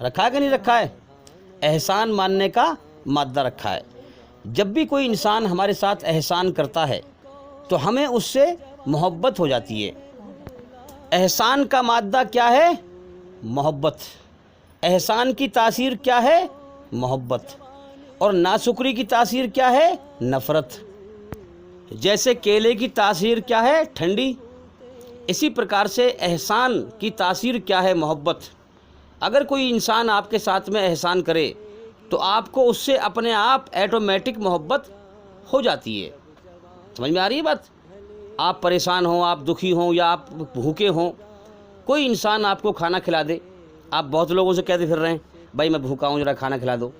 رکھا ہے کہ نہیں رکھا ہے؟ احسان ماننے کا مادہ رکھا ہے۔ جب بھی کوئی انسان ہمارے ساتھ احسان کرتا ہے تو ہمیں اس سے محبت ہو جاتی ہے۔ احسان کا مادہ کیا ہے؟ محبت۔ احسان کی تاثیر کیا ہے؟ محبت۔ اور ناشکری کی تاثیر کیا ہے؟ نفرت۔ جیسے کیلے کی تاثیر کیا ہے؟ ٹھنڈی، اسی پرکار سے احسان کی تاثیر کیا ہے؟ محبت۔ اگر کوئی انسان آپ کے ساتھ میں احسان کرے تو آپ کو اس سے اپنے آپ ایٹومیٹک محبت ہو جاتی ہے۔ سمجھ میں آ رہی ہے بات؟ آپ پریشان ہوں، آپ دکھی ہوں یا آپ بھوکے ہوں، کوئی انسان آپ کو کھانا کھلا دے۔ آپ بہت لوگوں سے کہتے پھر رہے ہیں بھائی میں بھوکا ہوں ذرا کھانا کھلا دو،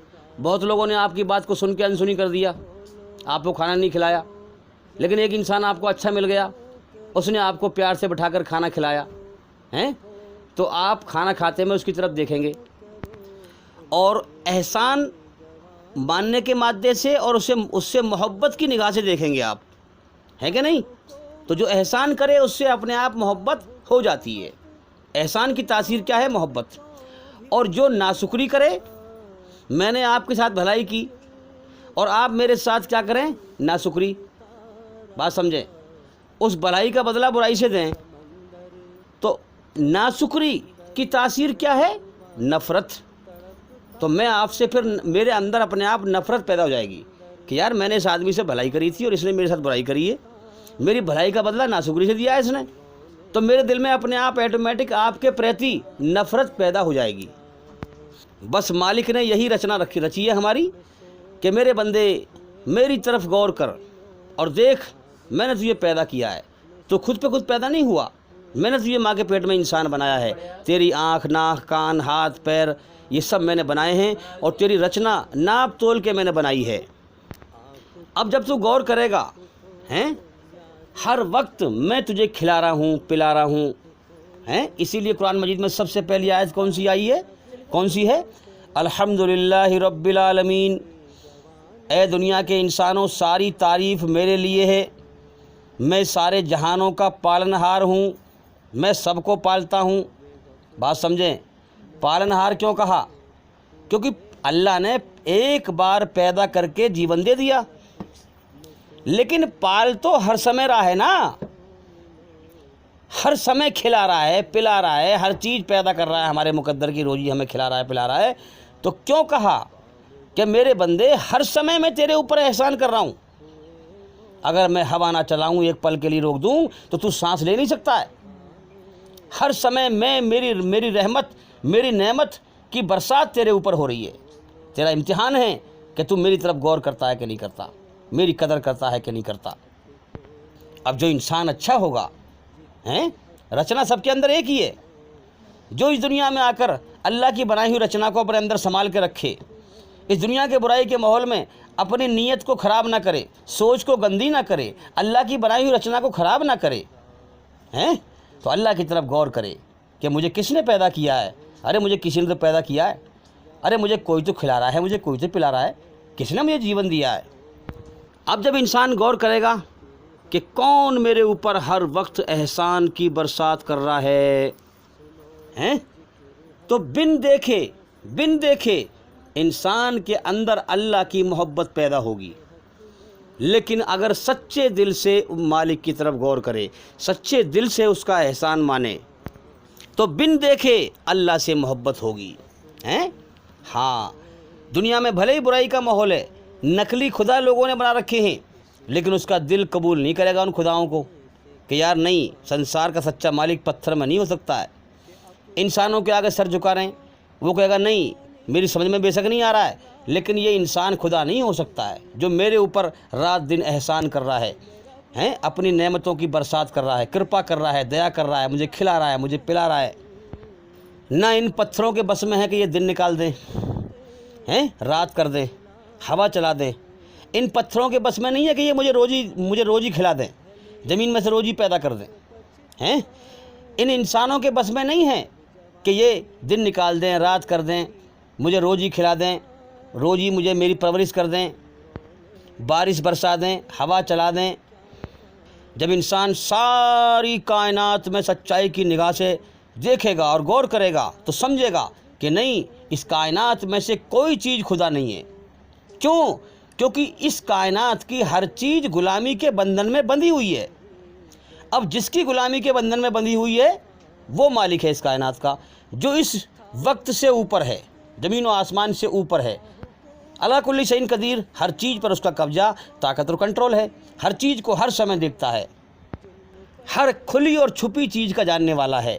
بہت لوگوں نے آپ کی بات کو سن کے انسنی کر دیا، آپ کو کھانا نہیں کھلایا، لیکن ایک انسان آپ کو اچھا مل گیا، اس نے آپ کو پیار سے بٹھا کر کھانا کھلایا ہیں، تو آپ کھانا کھاتے میں اس کی طرف دیکھیں گے اور احسان ماننے کے مادے سے اور اس سے محبت کی نگاہ سے دیکھیں گے آپ، ہے کہ نہیں؟ تو جو احسان کرے اس سے اپنے آپ محبت ہو جاتی ہے۔ احسان کی تاثیر کیا ہے؟ محبت۔ اور جو ناشکری کرے، میں نے آپ کے ساتھ بھلائی کی اور آپ میرے ساتھ کیا کریں؟ ناشکری، بات سمجھیں، اس بھلائی کا بدلہ برائی سے دیں، تو ناشکری کی تاثیر کیا ہے؟ نفرت۔ تو میں آپ سے پھر میرے اندر اپنے آپ نفرت پیدا ہو جائے گی کہ یار میں نے اس آدمی سے بھلائی کری تھی اور اس نے میرے ساتھ برائی کری ہے، میری بھلائی کا بدلہ ناشکری سے دیا ہے اس نے، تو میرے دل میں اپنے آپ ایٹومیٹک آپ کے پرتی نفرت پیدا ہو جائے گی۔ بس مالک نے یہی رچنا رچی ہے ہماری کہ میرے بندے میری طرف غور کر اور دیکھ، میں نے تجھے پیدا کیا ہے، تو خود پہ خود پیدا نہیں ہوا، میں نے تجھے ماں کے پیٹ میں انسان بنایا ہے، تیری آنکھ، ناک، کان، ہاتھ، پیر، یہ سب میں نے بنائے ہیں اور تیری رچنا ناپ تول کے میں نے بنائی ہے۔ اب جب تو غور کرے گا، ہیں، ہر وقت میں تجھے کھلا رہا ہوں، پلا رہا ہوں، ہیں، اسی لیے قرآن مجید میں سب سے پہلی آیت کون سی آئی ہے؟ کون سی ہے؟ الحمدللہ رب العالمین، اے دنیا کے انسانوں ساری تعریف میرے لیے ہے، میں سارے جہانوں کا پالنہار ہوں، میں سب کو پالتا ہوں۔ بات سمجھیں، پالنہار کیوں کہا؟ کیونکہ اللہ نے ایک بار پیدا کر کے جیون دے دیا، لیکن پال تو ہر سمے رہا ہے نا، ہر سمے کھلا رہا ہے، پلا رہا ہے، ہر چیز پیدا کر رہا ہے، ہمارے مقدر کی روزی ہمیں کھلا رہا ہے، پلا رہا ہے، تو کیوں کہا کہ میرے بندے ہر سمے میں تیرے اوپر احسان کر رہا ہوں، اگر میں ہوا نہ چلاؤں، ایک پل کے لیے روک دوں تو سانس لے نہیں سکتا ہے، ہر سمے میں میری رحمت، میری نعمت کی برسات تیرے اوپر ہو رہی ہے، تیرا امتحان ہے کہ تم میری طرف غور کرتا ہے کہ نہیں کرتا، میری قدر کرتا ہے کہ نہیں کرتا۔ اب جو انسان اچھا ہوگا، ہیں، رچنا سب کے اندر ایک ہی ہے، جو اس دنیا میں آ کر اللہ کی بنائی ہوئی رچنا کو اپنے اندر سنبھال کے رکھے، اس دنیا کے برائی کے ماحول میں اپنی نیت کو خراب نہ کرے، سوچ کو گندی نہ کرے، اللہ کی بنائی ہوئی رچنا کو خراب نہ کرے، ہیں، تو اللہ کی طرف غور کرے کہ مجھے کس نے پیدا کیا ہے؟ ارے مجھے کسی نے تو پیدا کیا ہے، ارے مجھے کوئی تو کھلا رہا ہے، مجھے کوئی تو پلا رہا ہے، کس نے مجھے جیون دیا ہے۔ اب جب انسان غور کرے گا کہ کون میرے اوپر ہر وقت احسان کی برسات کر رہا ہے، ہیں، تو بن دیکھے انسان کے اندر اللہ کی محبت پیدا ہوگی۔ لیکن اگر سچے دل سے مالک کی طرف غور کرے، سچے دل سے اس کا احسان مانے، تو بن دیکھے اللہ سے محبت ہوگی، ہیں۔ ہاں، دنیا میں بھلے ہی برائی کا ماحول ہے، نقلی خدا لوگوں نے بنا رکھے ہیں، لیکن اس کا دل قبول نہیں کرے گا ان خداؤں کو کہ یار نہیں، سنسار کا سچا مالک پتھر میں نہیں ہو سکتا ہے۔ انسانوں کے آگے سر جھکا رہے ہیں، وہ کہے گا نہیں، میری سمجھ میں بے شک نہیں آ رہا ہے، لیکن یہ انسان خدا نہیں ہو سکتا ہے جو میرے اوپر رات دن احسان کر رہا ہے، ہیں، اپنی نعمتوں کی برسات کر رہا ہے، کرپا کر رہا ہے، دیا کر رہا ہے، مجھے کھلا رہا ہے، مجھے پلا رہا ہے۔ نہ ان پتھروں کے بس میں ہے کہ یہ دن نکال دیں، ہیں، رات کر دیں، ہوا چلا دیں، ان پتھروں کے بس میں نہیں ہے کہ یہ مجھے روزی کھلا دیں، زمین میں سے روزی پیدا کر دیں، ہیں، ان انسانوں کے بس میں نہیں ہے کہ یہ دن نکال دیں، رات کر دیں، مجھے روزی کھلا دیں، روزی مجھے میری پرورش کر دیں، بارش برسا دیں، ہوا چلا دیں۔ جب انسان ساری کائنات میں سچائی کی نگاہ سے دیکھے گا اور غور کرے گا تو سمجھے گا کہ نہیں، اس کائنات میں سے کوئی چیز خدا نہیں ہے۔ کیوں؟ کیونکہ اس کائنات کی ہر چیز غلامی کے بندھن میں بندھی ہوئی ہے۔ اب جس کی غلامی کے بندھن میں بندھی ہوئی ہے وہ مالک ہے اس کائنات کا، جو اس وقت سے اوپر ہے، زمین و آسمان سے اوپر ہے۔ اللہ کل شیء قدیر، ہر چیز پر اس کا قبضہ، طاقت اور کنٹرول ہے، ہر چیز کو ہر سمے دیکھتا ہے، ہر کھلی اور چھپی چیز کا جاننے والا ہے،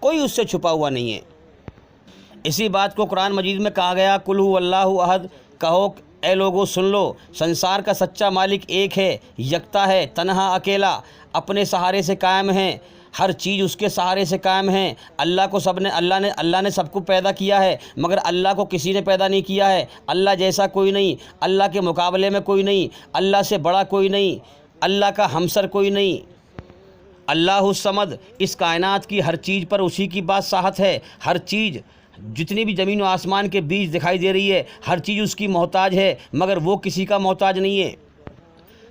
کوئی اس سے چھپا ہوا نہیں ہے۔ اسی بات کو قرآن مجید میں کہا گیا، قل هو اللہ احد، کہو اے لوگو سن لو، سنسار کا سچا مالک ایک ہے، یکتا ہے، تنہا اکیلا، اپنے سہارے سے قائم ہے، ہر چیز اس کے سہارے سے قائم ہے۔ اللہ نے سب کو پیدا کیا ہے، مگر اللہ کو کسی نے پیدا نہیں کیا ہے۔ اللہ جیسا کوئی نہیں، اللہ کے مقابلے میں کوئی نہیں، اللہ سے بڑا کوئی نہیں، اللہ کا ہمسر کوئی نہیں۔ اللہ الصمد، اس کائنات کی ہر چیز پر اسی کی بادشاہت ہے، ہر چیز جتنی بھی زمین و آسمان کے بیچ دکھائی دے رہی ہے، ہر چیز اس کی محتاج ہے، مگر وہ کسی کا محتاج نہیں ہے۔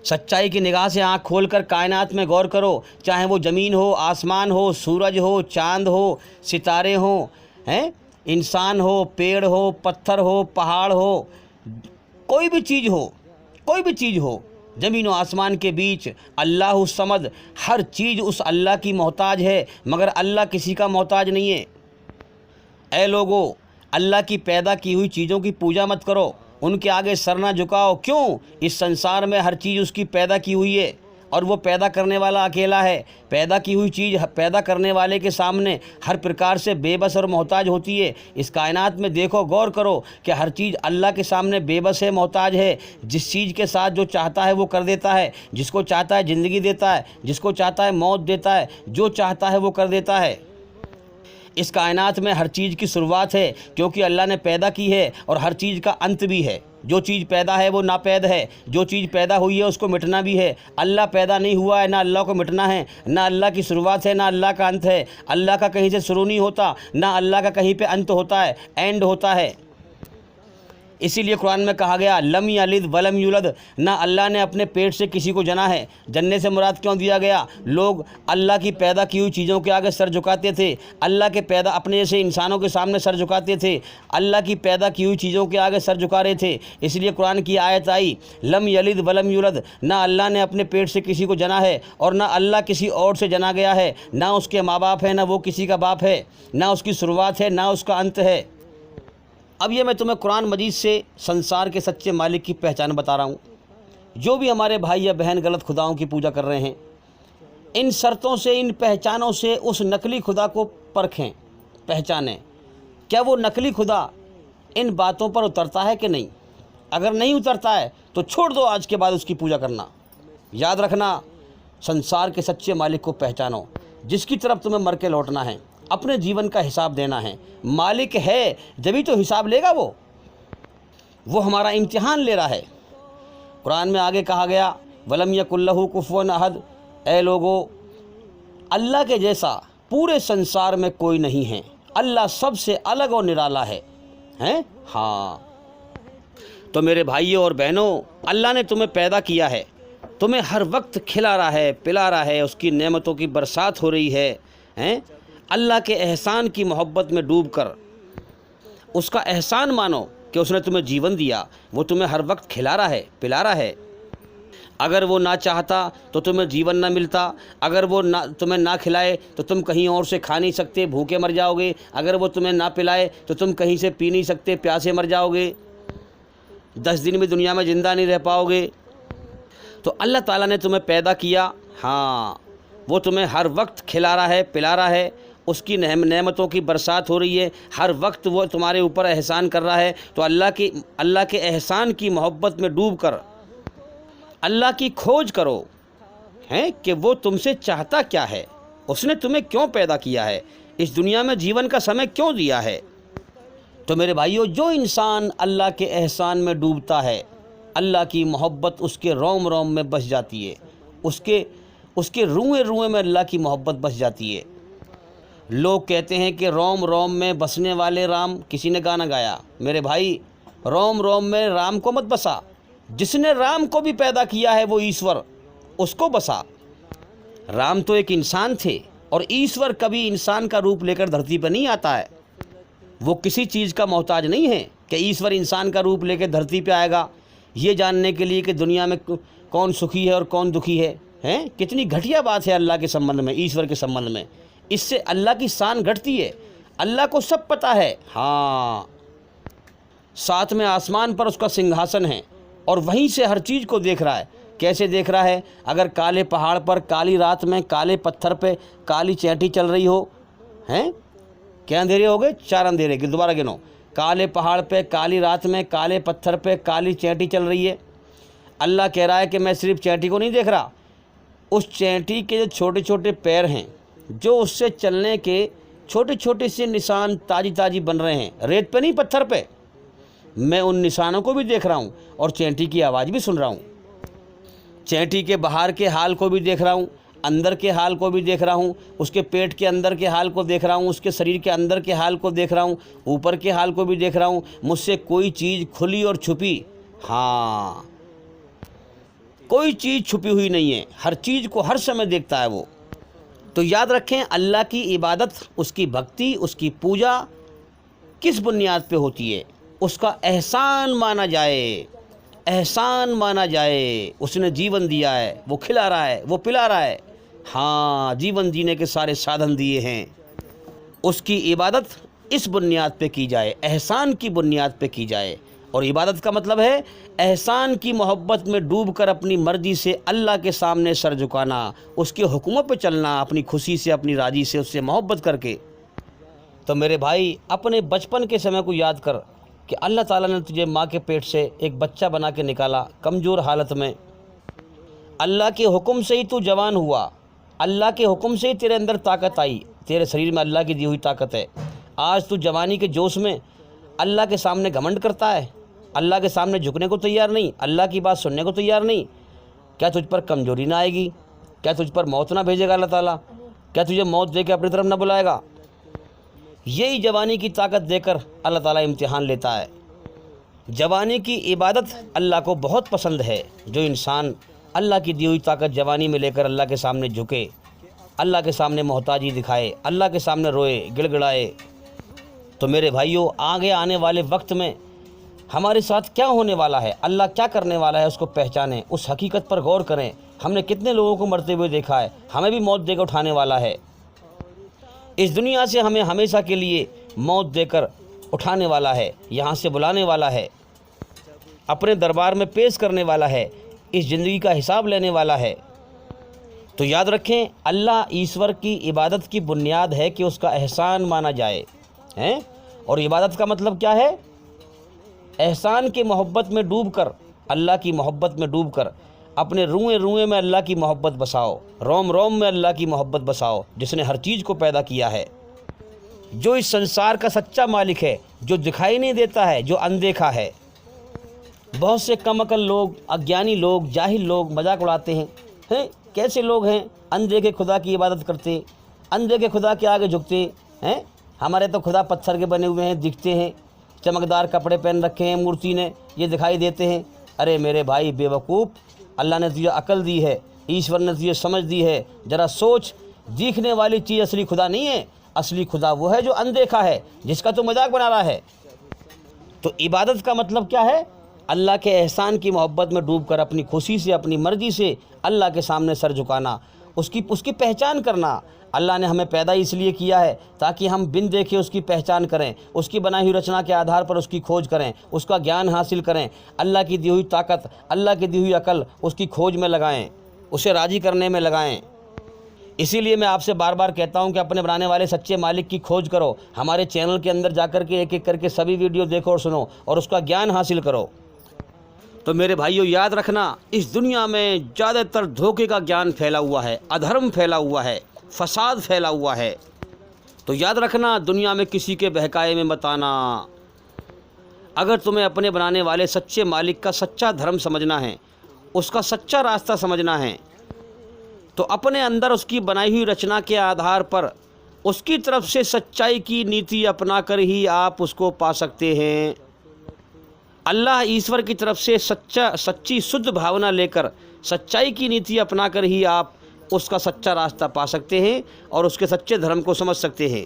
سچائی کی نگاہ سے آنکھ کھول کر کائنات میں غور کرو، چاہے وہ زمین ہو، آسمان ہو، سورج ہو، چاند ہو، ستارے ہوں، انسان ہو، پیڑ ہو، پتھر ہو، پہاڑ ہو، کوئی بھی چیز ہو زمین و آسمان کے بیچ، اللہ الصمد، ہر چیز اس اللہ کی محتاج ہے، مگر اللہ کسی کا محتاج نہیں ہے۔ اے لوگو، اللہ کی پیدا کی ہوئی چیزوں کی پوجا مت کرو، ان کے آگے سر نہ جھکاؤ۔ کیوں؟ اس سنسار میں ہر چیز اس کی پیدا کی ہوئی ہے، اور وہ پیدا کرنے والا اکیلا ہے۔ پیدا کی ہوئی چیز پیدا کرنے والے کے سامنے ہر پرکار سے بے بس اور محتاج ہوتی ہے۔ اس کائنات میں دیکھو، غور کرو کہ ہر چیز اللہ کے سامنے بے بس ہے، محتاج ہے۔ جس چیز کے ساتھ جو چاہتا ہے وہ کر دیتا ہے، جس کو چاہتا ہے زندگی دیتا ہے، جس کو چاہتا ہے موت دیتا ہے، جو چاہتا ہے وہ کر دیتا ہے۔ اس کائنات میں ہر چیز کی شروعات ہے، کیونکہ اللہ نے پیدا کی ہے، اور ہر چیز کا انت بھی ہے۔ جو چیز پیدا ہے وہ ناپید ہے، جو چیز پیدا ہوئی ہے اس کو مٹنا بھی ہے۔ اللہ پیدا نہیں ہوا ہے، نہ اللہ کو مٹنا ہے، نہ اللہ کی شروعات ہے، نہ اللہ کا انت ہے۔ اللہ کا کہیں سے شروع نہیں ہوتا، نہ اللہ کا کہیں پہ انت ہوتا ہے، اینڈ ہوتا ہے۔ اسی لیے قرآن میں کہا گیا، لم یلد ولم یولد، نہ اللہ نے اپنے پیٹ سے کسی کو جنا ہے۔ جننے سے مراد کیوں دیا گیا؟ لوگ اللہ کی پیدا کی ہوئی چیزوں کے آگے سر جھکاتے تھے، اللہ کے پیدا اپنے جیسے انسانوں کے سامنے سر جھکاتے تھے، اللہ کی پیدا کی ہوئی چیزوں کے آگے سر جھکا رہے تھے۔ اس لیے قرآن کی آیت آئی، لم یلد ولم یولد، نہ اللہ نے اپنے پیٹ سے کسی کو جنا ہے، اور نہ اللہ کسی اور سے جنا گیا ہے، نہ اس کے ماں باپ ہیں، نہ وہ کسی کا باپ ہے، نہ اس کی شروعات ہے، نہ اس کا انت ہے۔ اب یہ میں تمہیں قرآن مجید سے سنسار کے سچے مالک کی پہچان بتا رہا ہوں۔ جو بھی ہمارے بھائی یا بہن غلط خداؤں کی پوجا کر رہے ہیں، ان شرطوں سے، ان پہچانوں سے اس نقلی خدا کو پرکھیں، پہچانیں، کیا وہ نقلی خدا ان باتوں پر اترتا ہے کہ نہیں۔ اگر نہیں اترتا ہے تو چھوڑ دو، آج کے بعد اس کی پوجا کرنا۔ یاد رکھنا، سنسار کے سچے مالک کو پہچانو، جس کی طرف تمہیں مر کے لوٹنا ہے، اپنے جیون کا حساب دینا ہے۔ مالک ہے جبھی تو حساب لے گا، وہ ہمارا امتحان لے رہا ہے۔ قرآن میں آگے کہا گیا، وَلَمْ يَكُنْ لَهُ كُفُوًا أَحَدٌ، اے لوگو، اللہ کے جیسا پورے سنسار میں کوئی نہیں ہے، اللہ سب سے الگ اور نرالا ہے۔ ہاں، تو میرے بھائیوں اور بہنوں، اللہ نے تمہیں پیدا کیا ہے، تمہیں ہر وقت کھلا رہا ہے، پلا رہا ہے، اس کی نعمتوں کی برسات ہو رہی ہے۔ اللہ کے احسان کی محبت میں ڈوب کر اس کا احسان مانو کہ اس نے تمہیں جیون دیا، وہ تمہیں ہر وقت کھلا رہا ہے، پلا رہا ہے۔ اگر وہ نہ چاہتا تو تمہیں جیون نہ ملتا، اگر وہ تمہیں نہ کھلائے تو تم کہیں اور سے کھا نہیں سکتے، بھوکے مر جاؤ گے، اگر وہ تمہیں نہ پلائے تو تم کہیں سے پی نہیں سکتے، پیاسے مر جاؤ گے، 10 دن بھی دنیا میں زندہ نہیں رہ پاؤ گے۔ تو اللہ تعالیٰ نے تمہیں پیدا کیا، ہاں، وہ تمہیں ہر وقت کھلا رہا ہے، پلا رہا ہے، اس کی نعمتوں کی برسات ہو رہی ہے، ہر وقت وہ تمہارے اوپر احسان کر رہا ہے۔ تو اللہ کے احسان کی محبت میں ڈوب کر اللہ کی کھوج کرو کہ وہ تم سے چاہتا کیا ہے، اس نے تمہیں کیوں پیدا کیا ہے، اس دنیا میں جیون کا سمے کیوں دیا ہے۔ تو میرے بھائیوں، جو انسان اللہ کے احسان میں ڈوبتا ہے، اللہ کی محبت اس کے روم روم میں بس جاتی ہے، اس کے روئیں روئیں میں اللہ کی محبت بس جاتی ہے۔ لوگ کہتے ہیں کہ روم روم میں بسنے والے رام، کسی نے گانا گایا، میرے بھائی، روم روم میں رام کو مت بسا، جس نے رام کو بھی پیدا کیا ہے وہ ایشور، اس کو بسا۔ رام تو ایک انسان تھے، اور ایشور کبھی انسان کا روپ لے کر دھرتی پر نہیں آتا ہے۔ وہ کسی چیز کا محتاج نہیں ہے کہ ایشور انسان کا روپ لے کے دھرتی پہ آئے گا یہ جاننے کے لیے کہ دنیا میں کون سکھی ہے اور کون دکھی ہے. ہیں کتنی گھٹیا بات ہے اللہ کے سمبندھ میں, ایشور کے سمبندھ میں. اس سے اللہ کی شان گھٹتی ہے. اللہ کو سب پتہ ہے. ہاں, ساتھ میں آسمان پر اس کا سنگھاسن ہے اور وہیں سے ہر چیز کو دیکھ رہا ہے. کیسے دیکھ رہا ہے؟ اگر کالے پہاڑ پر کالی رات میں کالے پتھر پہ کالی چینٹی چل رہی ہو, ہیں کیا اندھیرے ہو گئے؟ 4 اندھیرے. دوبارہ گنو. کالے پہاڑ پہ کالی رات میں کالے پتھر پہ کالی چینٹی چل رہی ہے. اللہ کہہ رہا ہے کہ میں صرف چینٹی کو نہیں دیکھ رہا, اس چینٹی کے جو چھوٹے چھوٹے پیر ہیں, جو اس سے چلنے کے چھوٹے چھوٹے سے نشان تازی تازی بن رہے ہیں, ریت پہ نہیں پتھر پہ, میں ان نشانوں کو بھی دیکھ رہا ہوں اور چینٹی کی آواز بھی سن رہا ہوں. چینٹی کے باہر کے حال کو بھی دیکھ رہا ہوں, اندر کے حال کو بھی دیکھ رہا ہوں, اس کے پیٹ کے اندر کے حال کو دیکھ رہا ہوں, اس کے شریر کے اندر کے حال کو دیکھ رہا ہوں, اوپر کے حال کو بھی دیکھ رہا ہوں. مجھ سے کوئی چیز کھلی اور چھپی, ہاں کوئی چیز چھپی ہوئی نہیں ہے, ہر چیز کو ہر سمے دیکھتا ہے وہ. تو یاد رکھیں, اللہ کی عبادت, اس کی بھکتی, اس کی پوجا کس بنیاد پہ ہوتی ہے؟ اس کا احسان مانا جائے, احسان مانا جائے. اس نے جیون دیا ہے, وہ کھلا رہا ہے, وہ پلا رہا ہے. ہاں, جیون جینے کے سارے سادھن دیے ہیں. اس کی عبادت اس بنیاد پہ کی جائے, احسان کی بنیاد پہ کی جائے. اور عبادت کا مطلب ہے احسان کی محبت میں ڈوب کر اپنی مرضی سے اللہ کے سامنے سر جھکانا, اس کے حکموں پہ چلنا, اپنی خوشی سے, اپنی راضی سے, اس سے محبت کر کے. تو میرے بھائی, اپنے بچپن کے سمے کو یاد کر کہ اللہ تعالیٰ نے تجھے ماں کے پیٹ سے ایک بچہ بنا کے نکالا, کمزور حالت میں. اللہ کے حکم سے ہی تو جوان ہوا, اللہ کے حکم سے ہی تیرے اندر طاقت آئی, تیرے شریر میں اللہ کی دی ہوئی طاقت ہے. آج تو جوانی کے جوش میں اللہ کے سامنے گھمنڈ کرتا ہے, اللہ کے سامنے جھکنے کو تیار نہیں, اللہ کی بات سننے کو تیار نہیں. کیا تجھ پر کمزوری نہ آئے گی؟ کیا تجھ پر موت نہ بھیجے گا اللہ تعالیٰ؟ کیا تجھے موت دے کے اپنی طرف نہ بلائے گا؟ یہی جوانی کی طاقت دے کر اللہ تعالیٰ امتحان لیتا ہے. جوانی کی عبادت اللہ کو بہت پسند ہے. جو انسان اللہ کی دی ہوئی طاقت جوانی میں لے کر اللہ کے سامنے جھکے, اللہ کے سامنے محتاجی دکھائے, اللہ کے سامنے روئے, گڑ گڑائے. تو میرے بھائیوں, آگے آنے والے وقت میں ہمارے ساتھ کیا ہونے والا ہے, اللہ کیا کرنے والا ہے, اس کو پہچانیں, اس حقیقت پر غور کریں. ہم نے کتنے لوگوں کو مرتے ہوئے دیکھا ہے, ہمیں بھی موت دے کر اٹھانے والا ہے. اس دنیا سے ہمیں ہمیشہ کے لیے موت دے کر اٹھانے والا ہے, یہاں سے بلانے والا ہے, اپنے دربار میں پیش کرنے والا ہے, اس زندگی کا حساب لینے والا ہے. تو یاد رکھیں, اللہ ایشور کی عبادت کی بنیاد ہے کہ اس کا احسان مانا جائے. ہیں, اور عبادت کا مطلب کیا ہے؟ احسان کی محبت میں ڈوب کر, اللہ کی محبت میں ڈوب کر اپنے روئیں روئیں میں اللہ کی محبت بساؤ, روم روم میں اللہ کی محبت بساؤ, جس نے ہر چیز کو پیدا کیا ہے, جو اس سنسار کا سچا مالک ہے, جو دکھائی نہیں دیتا ہے, جو اندیکھا ہے. بہت سے کم عقل لوگ, اگیانی لوگ, جاہل لوگ مذاق اڑاتے ہیں. کیسے لوگ ہیں اندیکھے خدا کی عبادت کرتے, اندیکھے خدا کے آگے جھکتے ہیں. ہمارے تو خدا پتھر کے بنے ہوئے ہیں, دکھتے ہیں, چمکدار کپڑے پہن رکھے ہیں مورتی نے, یہ دکھائی دیتے ہیں. ارے میرے بھائی بے وقوف, اللہ نے تجھے عقل دی ہے, ایشور نے تجھے سمجھ دی ہے, ذرا سوچ, دیکھنے والی چیز اصلی خدا نہیں ہے. اصلی خدا وہ ہے جو اندیکھا ہے, جس کا تو مذاق بنا رہا ہے. تو عبادت کا مطلب کیا ہے؟ اللہ کے احسان کی محبت میں ڈوب کر اپنی خوشی سے, اپنی مرضی سے اللہ کے سامنے سر جھکانا, اس کی پہچان کرنا. اللہ نے ہمیں پیدا اس لیے کیا ہے تاکہ ہم بن دیکھے اس کی پہچان کریں, اس کی بنائی ہوئی رچنا کے آدھار پر اس کی کھوج کریں, اس کا گیان حاصل کریں, اللہ کی دی ہوئی طاقت, اللہ کی دی ہوئی عقل اس کی کھوج میں لگائیں, اسے راضی کرنے میں لگائیں. اسی لیے میں آپ سے بار بار کہتا ہوں کہ اپنے بنانے والے سچے مالک کی کھوج کرو. ہمارے چینل کے اندر جا کر کے ایک ایک کر کے سبھی ویڈیو دیکھو اور سنو, اور اس کا گیان حاصل کرو. تو میرے بھائیوں, یاد رکھنا, اس دنیا میں زیادہ تر دھوکے کا گیان پھیلا ہوا ہے, ادھرم پھیلا ہوا ہے, فساد پھیلا ہوا ہے. تو یاد رکھنا, دنیا میں کسی کے بہکائے میں مت آنا. اگر تمہیں اپنے بنانے والے سچے مالک کا سچا دھرم سمجھنا ہے, اس کا سچا راستہ سمجھنا ہے, تو اپنے اندر اس کی بنائی ہوئی رچنا کے آدھار پر اس کی طرف سے سچائی کی نیتی اپنا کر ہی آپ اس کو پا سکتے ہیں. اللہ ایشور کی طرف سے سچی شدھ بھاونا لے کر, سچائی کی نیتی اپنا کر ہی آپ اس کا سچا راستہ پا سکتے ہیں اور اس کے سچے دھرم کو سمجھ سکتے ہیں.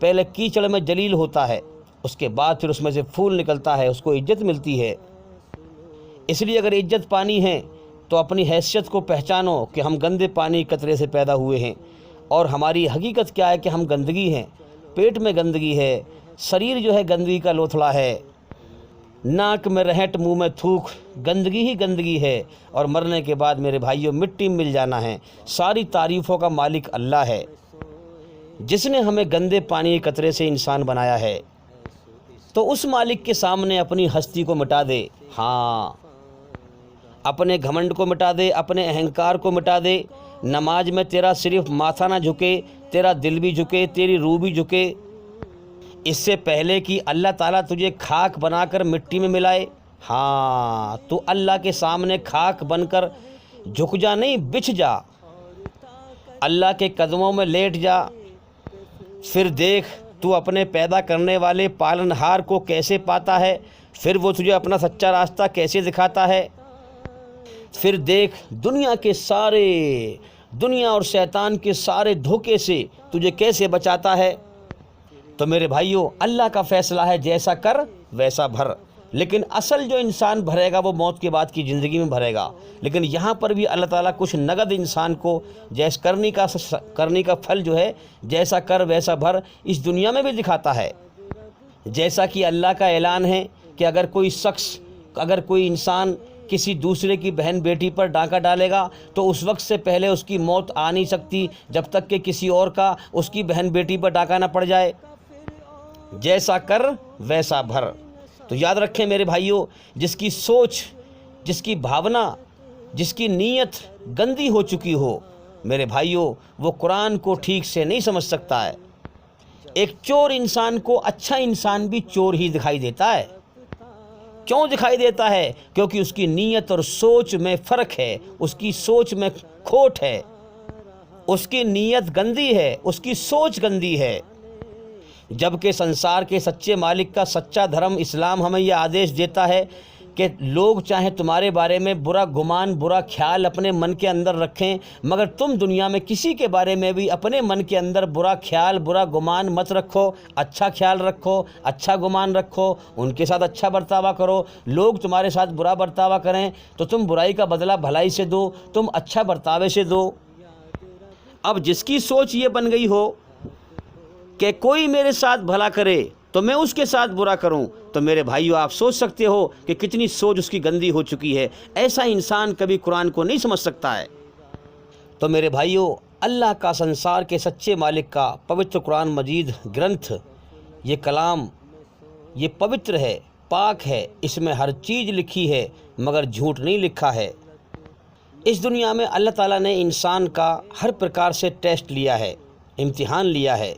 پہلے کیچڑ میں جلیل ہوتا ہے، اس کے بعد پھر اس میں سے پھول نکلتا ہے، اس کو عزت ملتی ہے۔ اس لیے اگر عزت پانی ہے تو اپنی حیثیت کو پہچانو کہ ہم گندے پانی قطرے سے پیدا ہوئے ہیں، اور ہماری حقیقت کیا ہے کہ ہم گندگی ہیں، پیٹ میں گندگی ہے، شریر جو ہے گندگی کا لوتھڑا ہے، ناک میں رہٹ، منہ میں تھوک، گندگی ہی گندگی ہے، اور مرنے کے بعد میرے بھائیوں مٹی میں مل جانا ہے۔ ساری تعریفوں کا مالک اللہ ہے، جس نے ہمیں گندے پانی کے قطرے سے انسان بنایا ہے۔ تو اس مالک کے سامنے اپنی ہستی کو مٹا دے، ہاں، اپنے گھمنڈ کو مٹا دے، اپنے اہنکار کو مٹا دے۔ نماز میں تیرا صرف ماتھا نہ جھکے، تیرا دل بھی جھکے، تیری روح بھی جھکے، اس سے پہلے کہ اللہ تعالیٰ تجھے کھاک بنا کر مٹی میں ملائے۔ ہاں، تو اللہ کے سامنے کھاک بن کر جھک جا، نہیں بچھ جا، اللہ کے قدموں میں لیٹ جا۔ پھر دیکھ تو اپنے پیدا کرنے والے پالنہار کو کیسے پاتا ہے، پھر وہ تجھے اپنا سچا راستہ کیسے دکھاتا ہے۔ پھر دیکھ دنیا اور شیطان کے سارے دھوکے سے تجھے کیسے بچاتا ہے۔ تو میرے بھائیوں، اللہ کا فیصلہ ہے جیسا کر ویسا بھر، لیکن اصل جو انسان بھرے گا وہ موت کے بعد کی زندگی میں بھرے گا۔ لیکن یہاں پر بھی اللہ تعالیٰ کچھ نگد انسان کو جیسا کرنے کا پھل جو ہے جیسا کر ویسا بھر اس دنیا میں بھی دکھاتا ہے۔ جیسا کہ اللہ کا اعلان ہے کہ اگر کوئی انسان کسی دوسرے کی بہن بیٹی پر ڈاکہ ڈالے گا تو اس وقت سے پہلے اس کی موت آ نہیں سکتی جب تک کہ کسی اور کا اس کی بہن بیٹی پر ڈاکہ نہ پڑ جائے۔ جیسا کر ویسا بھر۔ تو یاد رکھیں میرے بھائیوں، جس کی سوچ، جس کی بھاونا، جس کی نیت گندی ہو چکی ہو، میرے بھائیوں، وہ قرآن کو ٹھیک سے نہیں سمجھ سکتا ہے۔ ایک چور انسان کو اچھا انسان بھی چور ہی دکھائی دیتا ہے۔ کیوں دکھائی دیتا ہے؟ کیونکہ اس کی نیت اور سوچ میں فرق ہے، اس کی سوچ میں کھوٹ ہے، اس کی نیت گندی ہے، اس کی سوچ گندی ہے۔ جبکہ سنسار کے سچے مالک کا سچا دھرم اسلام ہمیں یہ آدیش دیتا ہے کہ لوگ چاہے تمہارے بارے میں برا گمان، برا خیال اپنے من کے اندر رکھیں، مگر تم دنیا میں کسی کے بارے میں بھی اپنے من کے اندر برا خیال، برا گمان مت رکھو، اچھا خیال رکھو، اچھا گمان رکھو، ان کے ساتھ اچھا برتاوا کرو۔ لوگ تمہارے ساتھ برا برتاوا کریں تو تم برائی کا بدلہ بھلائی سے دو، تم اچھا برتاوے سے دو۔ اب جس کی سوچ یہ بن گئی ہو کہ کوئی میرے ساتھ بھلا کرے تو میں اس کے ساتھ برا کروں، تو میرے بھائیو آپ سوچ سکتے ہو کہ کتنی سوچ اس کی گندی ہو چکی ہے۔ ایسا انسان کبھی قرآن کو نہیں سمجھ سکتا ہے۔ تو میرے بھائیو، اللہ کا سنسار کے سچے مالک کا پوتر قرآن مجید گرنتھ، یہ کلام، یہ پوتر ہے، پاک ہے، اس میں ہر چیز لکھی ہے مگر جھوٹ نہیں لکھا ہے۔ اس دنیا میں اللہ تعالیٰ نے انسان کا ہر پرکار سے ٹیسٹ لیا ہے، امتحان لیا ہے،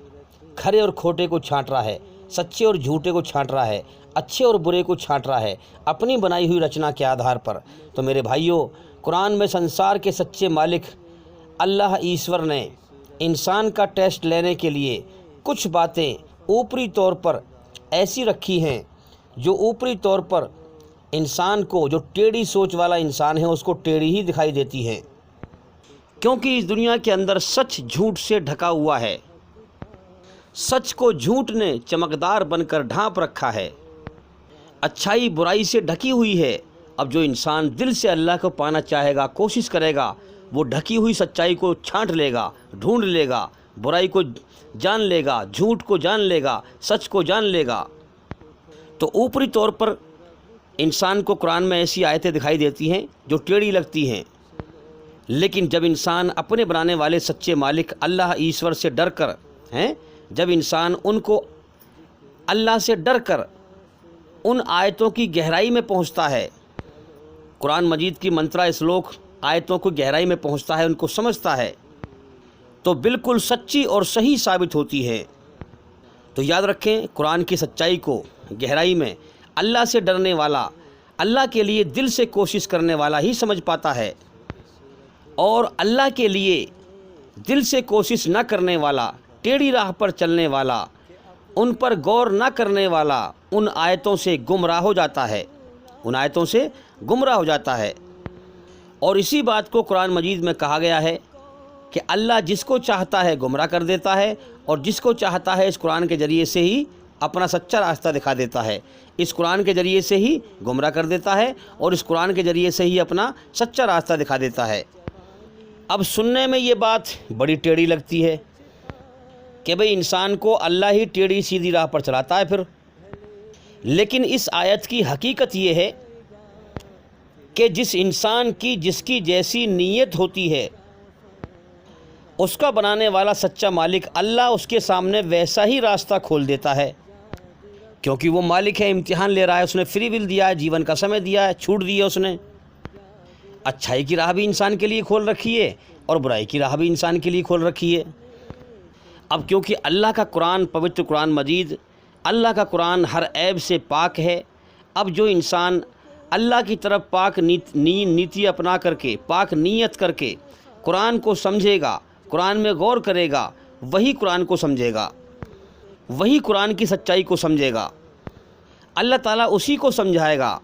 کھرے اور کھوٹے کو چھانٹ رہا ہے، سچے اور جھوٹے کو چھانٹ رہا ہے، اچھے اور برے کو چھانٹ رہا ہے اپنی بنائی ہوئی رچنا کے آدھار پر۔ تو میرے بھائیوں، قرآن میں سنسار کے سچے مالک اللہ ایشور نے انسان کا ٹیسٹ لینے کے لیے کچھ باتیں اوپری طور پر ایسی رکھی ہیں جو اوپری طور پر انسان کو، جو ٹیڑھی سوچ والا انسان ہے، اس کو ٹیڑھی ہی دکھائی دیتی ہیں، کیونکہ اس دنیا کے اندر سچ جھوٹ سے ڈھکا ہوا ہے۔ سچ کو جھوٹ نے چمکدار بن کر ڈھانپ رکھا ہے، اچھائی برائی سے ڈھکی ہوئی ہے۔ اب جو انسان دل سے اللہ کو پانا چاہے گا، کوشش کرے گا، وہ ڈھکی ہوئی سچائی کو چھانٹ لے گا، ڈھونڈ لے گا، برائی کو جان لے گا، جھوٹ کو جان لے گا، سچ کو جان لے گا۔ تو اوپری طور پر انسان کو قرآن میں ایسی آیتیں دکھائی دیتی ہیں جو ٹیڑھی لگتی ہیں، لیکن جب انسان اپنے بنانے والے سچے مالک اللہ ایشور سے ڈر کر جب انسان ان کو اللہ سے ڈر کر ان آیتوں کی گہرائی میں پہنچتا ہے، قرآن مجید کی منترا اسلوک آیتوں کو گہرائی میں پہنچتا ہے، ان کو سمجھتا ہے، تو بالکل سچی اور صحیح ثابت ہوتی ہے۔ تو یاد رکھیں، قرآن کی سچائی کو گہرائی میں اللہ سے ڈرنے والا، اللہ کے لیے دل سے کوشش کرنے والا ہی سمجھ پاتا ہے، اور اللہ کے لیے دل سے کوشش نہ کرنے والا، ٹیڑھی راہ پر چلنے والا، ان پر غور نہ کرنے والا ان آیتوں سے گمراہ ہو جاتا ہے، ان آیتوں سے گمراہ ہو جاتا ہے۔ اور اسی بات کو قرآن مجید میں کہا گیا ہے کہ اللہ جس کو چاہتا ہے گمراہ کر دیتا ہے اور جس کو چاہتا ہے اس قرآن کے ذریعے سے ہی اپنا سچا راستہ دکھا دیتا ہے، اس قرآن کے ذریعے سے ہی گمراہ کر دیتا ہے اور اس قرآن کے ذریعے سے ہی اپنا سچا راستہ دکھا دیتا ہے۔ اب سننے میں یہ بات بڑی ٹیڑھی لگتی ہے کہ بھئی انسان کو اللہ ہی ٹیڑھی سیدھی راہ پر چلاتا ہے پھر، لیکن اس آیت کی حقیقت یہ ہے کہ جس انسان کی جس کی جیسی نیت ہوتی ہے اس کا بنانے والا سچا مالک اللہ اس کے سامنے ویسا ہی راستہ کھول دیتا ہے، کیونکہ وہ مالک ہے، امتحان لے رہا ہے، اس نے فری ول دیا ہے، جیون کا سمے دیا ہے، چھوٹ دی ہے اس نے۔ اچھائی کی راہ بھی انسان کے لیے کھول رکھی ہے اور برائی کی راہ بھی انسان کے لیے کھول رکھی ہے۔ اب کیونکہ اللہ کا قرآن، پوتر قرآن مجید، اللہ کا قرآن ہر عیب سے پاک ہے، اب جو انسان اللہ کی طرف پاک نیتی اپنا کر کے، پاک نیت کر کے قرآن کو سمجھے گا، قرآن میں غور کرے گا، وہی قرآن کو سمجھے گا، وہی قرآن کی سچائی کو سمجھے گا، اللہ تعالیٰ اسی کو سمجھائے گا۔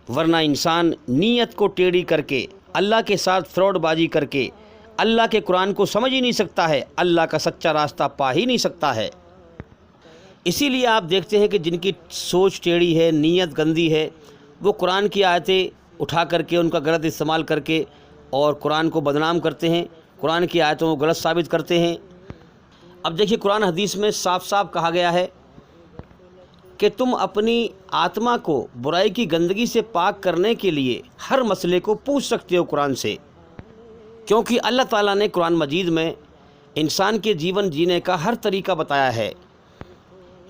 ورنہ انسان نیت کو ٹیڑھی کر کے، اللہ کے ساتھ فراڈ بازی کر کے اللہ کے قرآن کو سمجھ ہی نہیں سکتا ہے، اللہ کا سچا راستہ پا ہی نہیں سکتا ہے۔ اسی لیے آپ دیکھتے ہیں کہ جن کی سوچ ٹیڑھی ہے، نیت گندی ہے، وہ قرآن کی آیتیں اٹھا کر کے ان کا غلط استعمال کر کے اور قرآن کو بدنام کرتے ہیں، قرآن کی آیتوں کو غلط ثابت کرتے ہیں۔ اب دیکھیے قرآن حدیث میں صاف صاف کہا گیا ہے کہ تم اپنی آتما کو برائی کی گندگی سے پاک کرنے کے لیے ہر مسئلے کو پوچھ سکتے ہو قرآن سے، کیونکہ اللہ تعالیٰ نے قرآن مجید میں انسان کے جیون جینے کا ہر طریقہ بتایا ہے،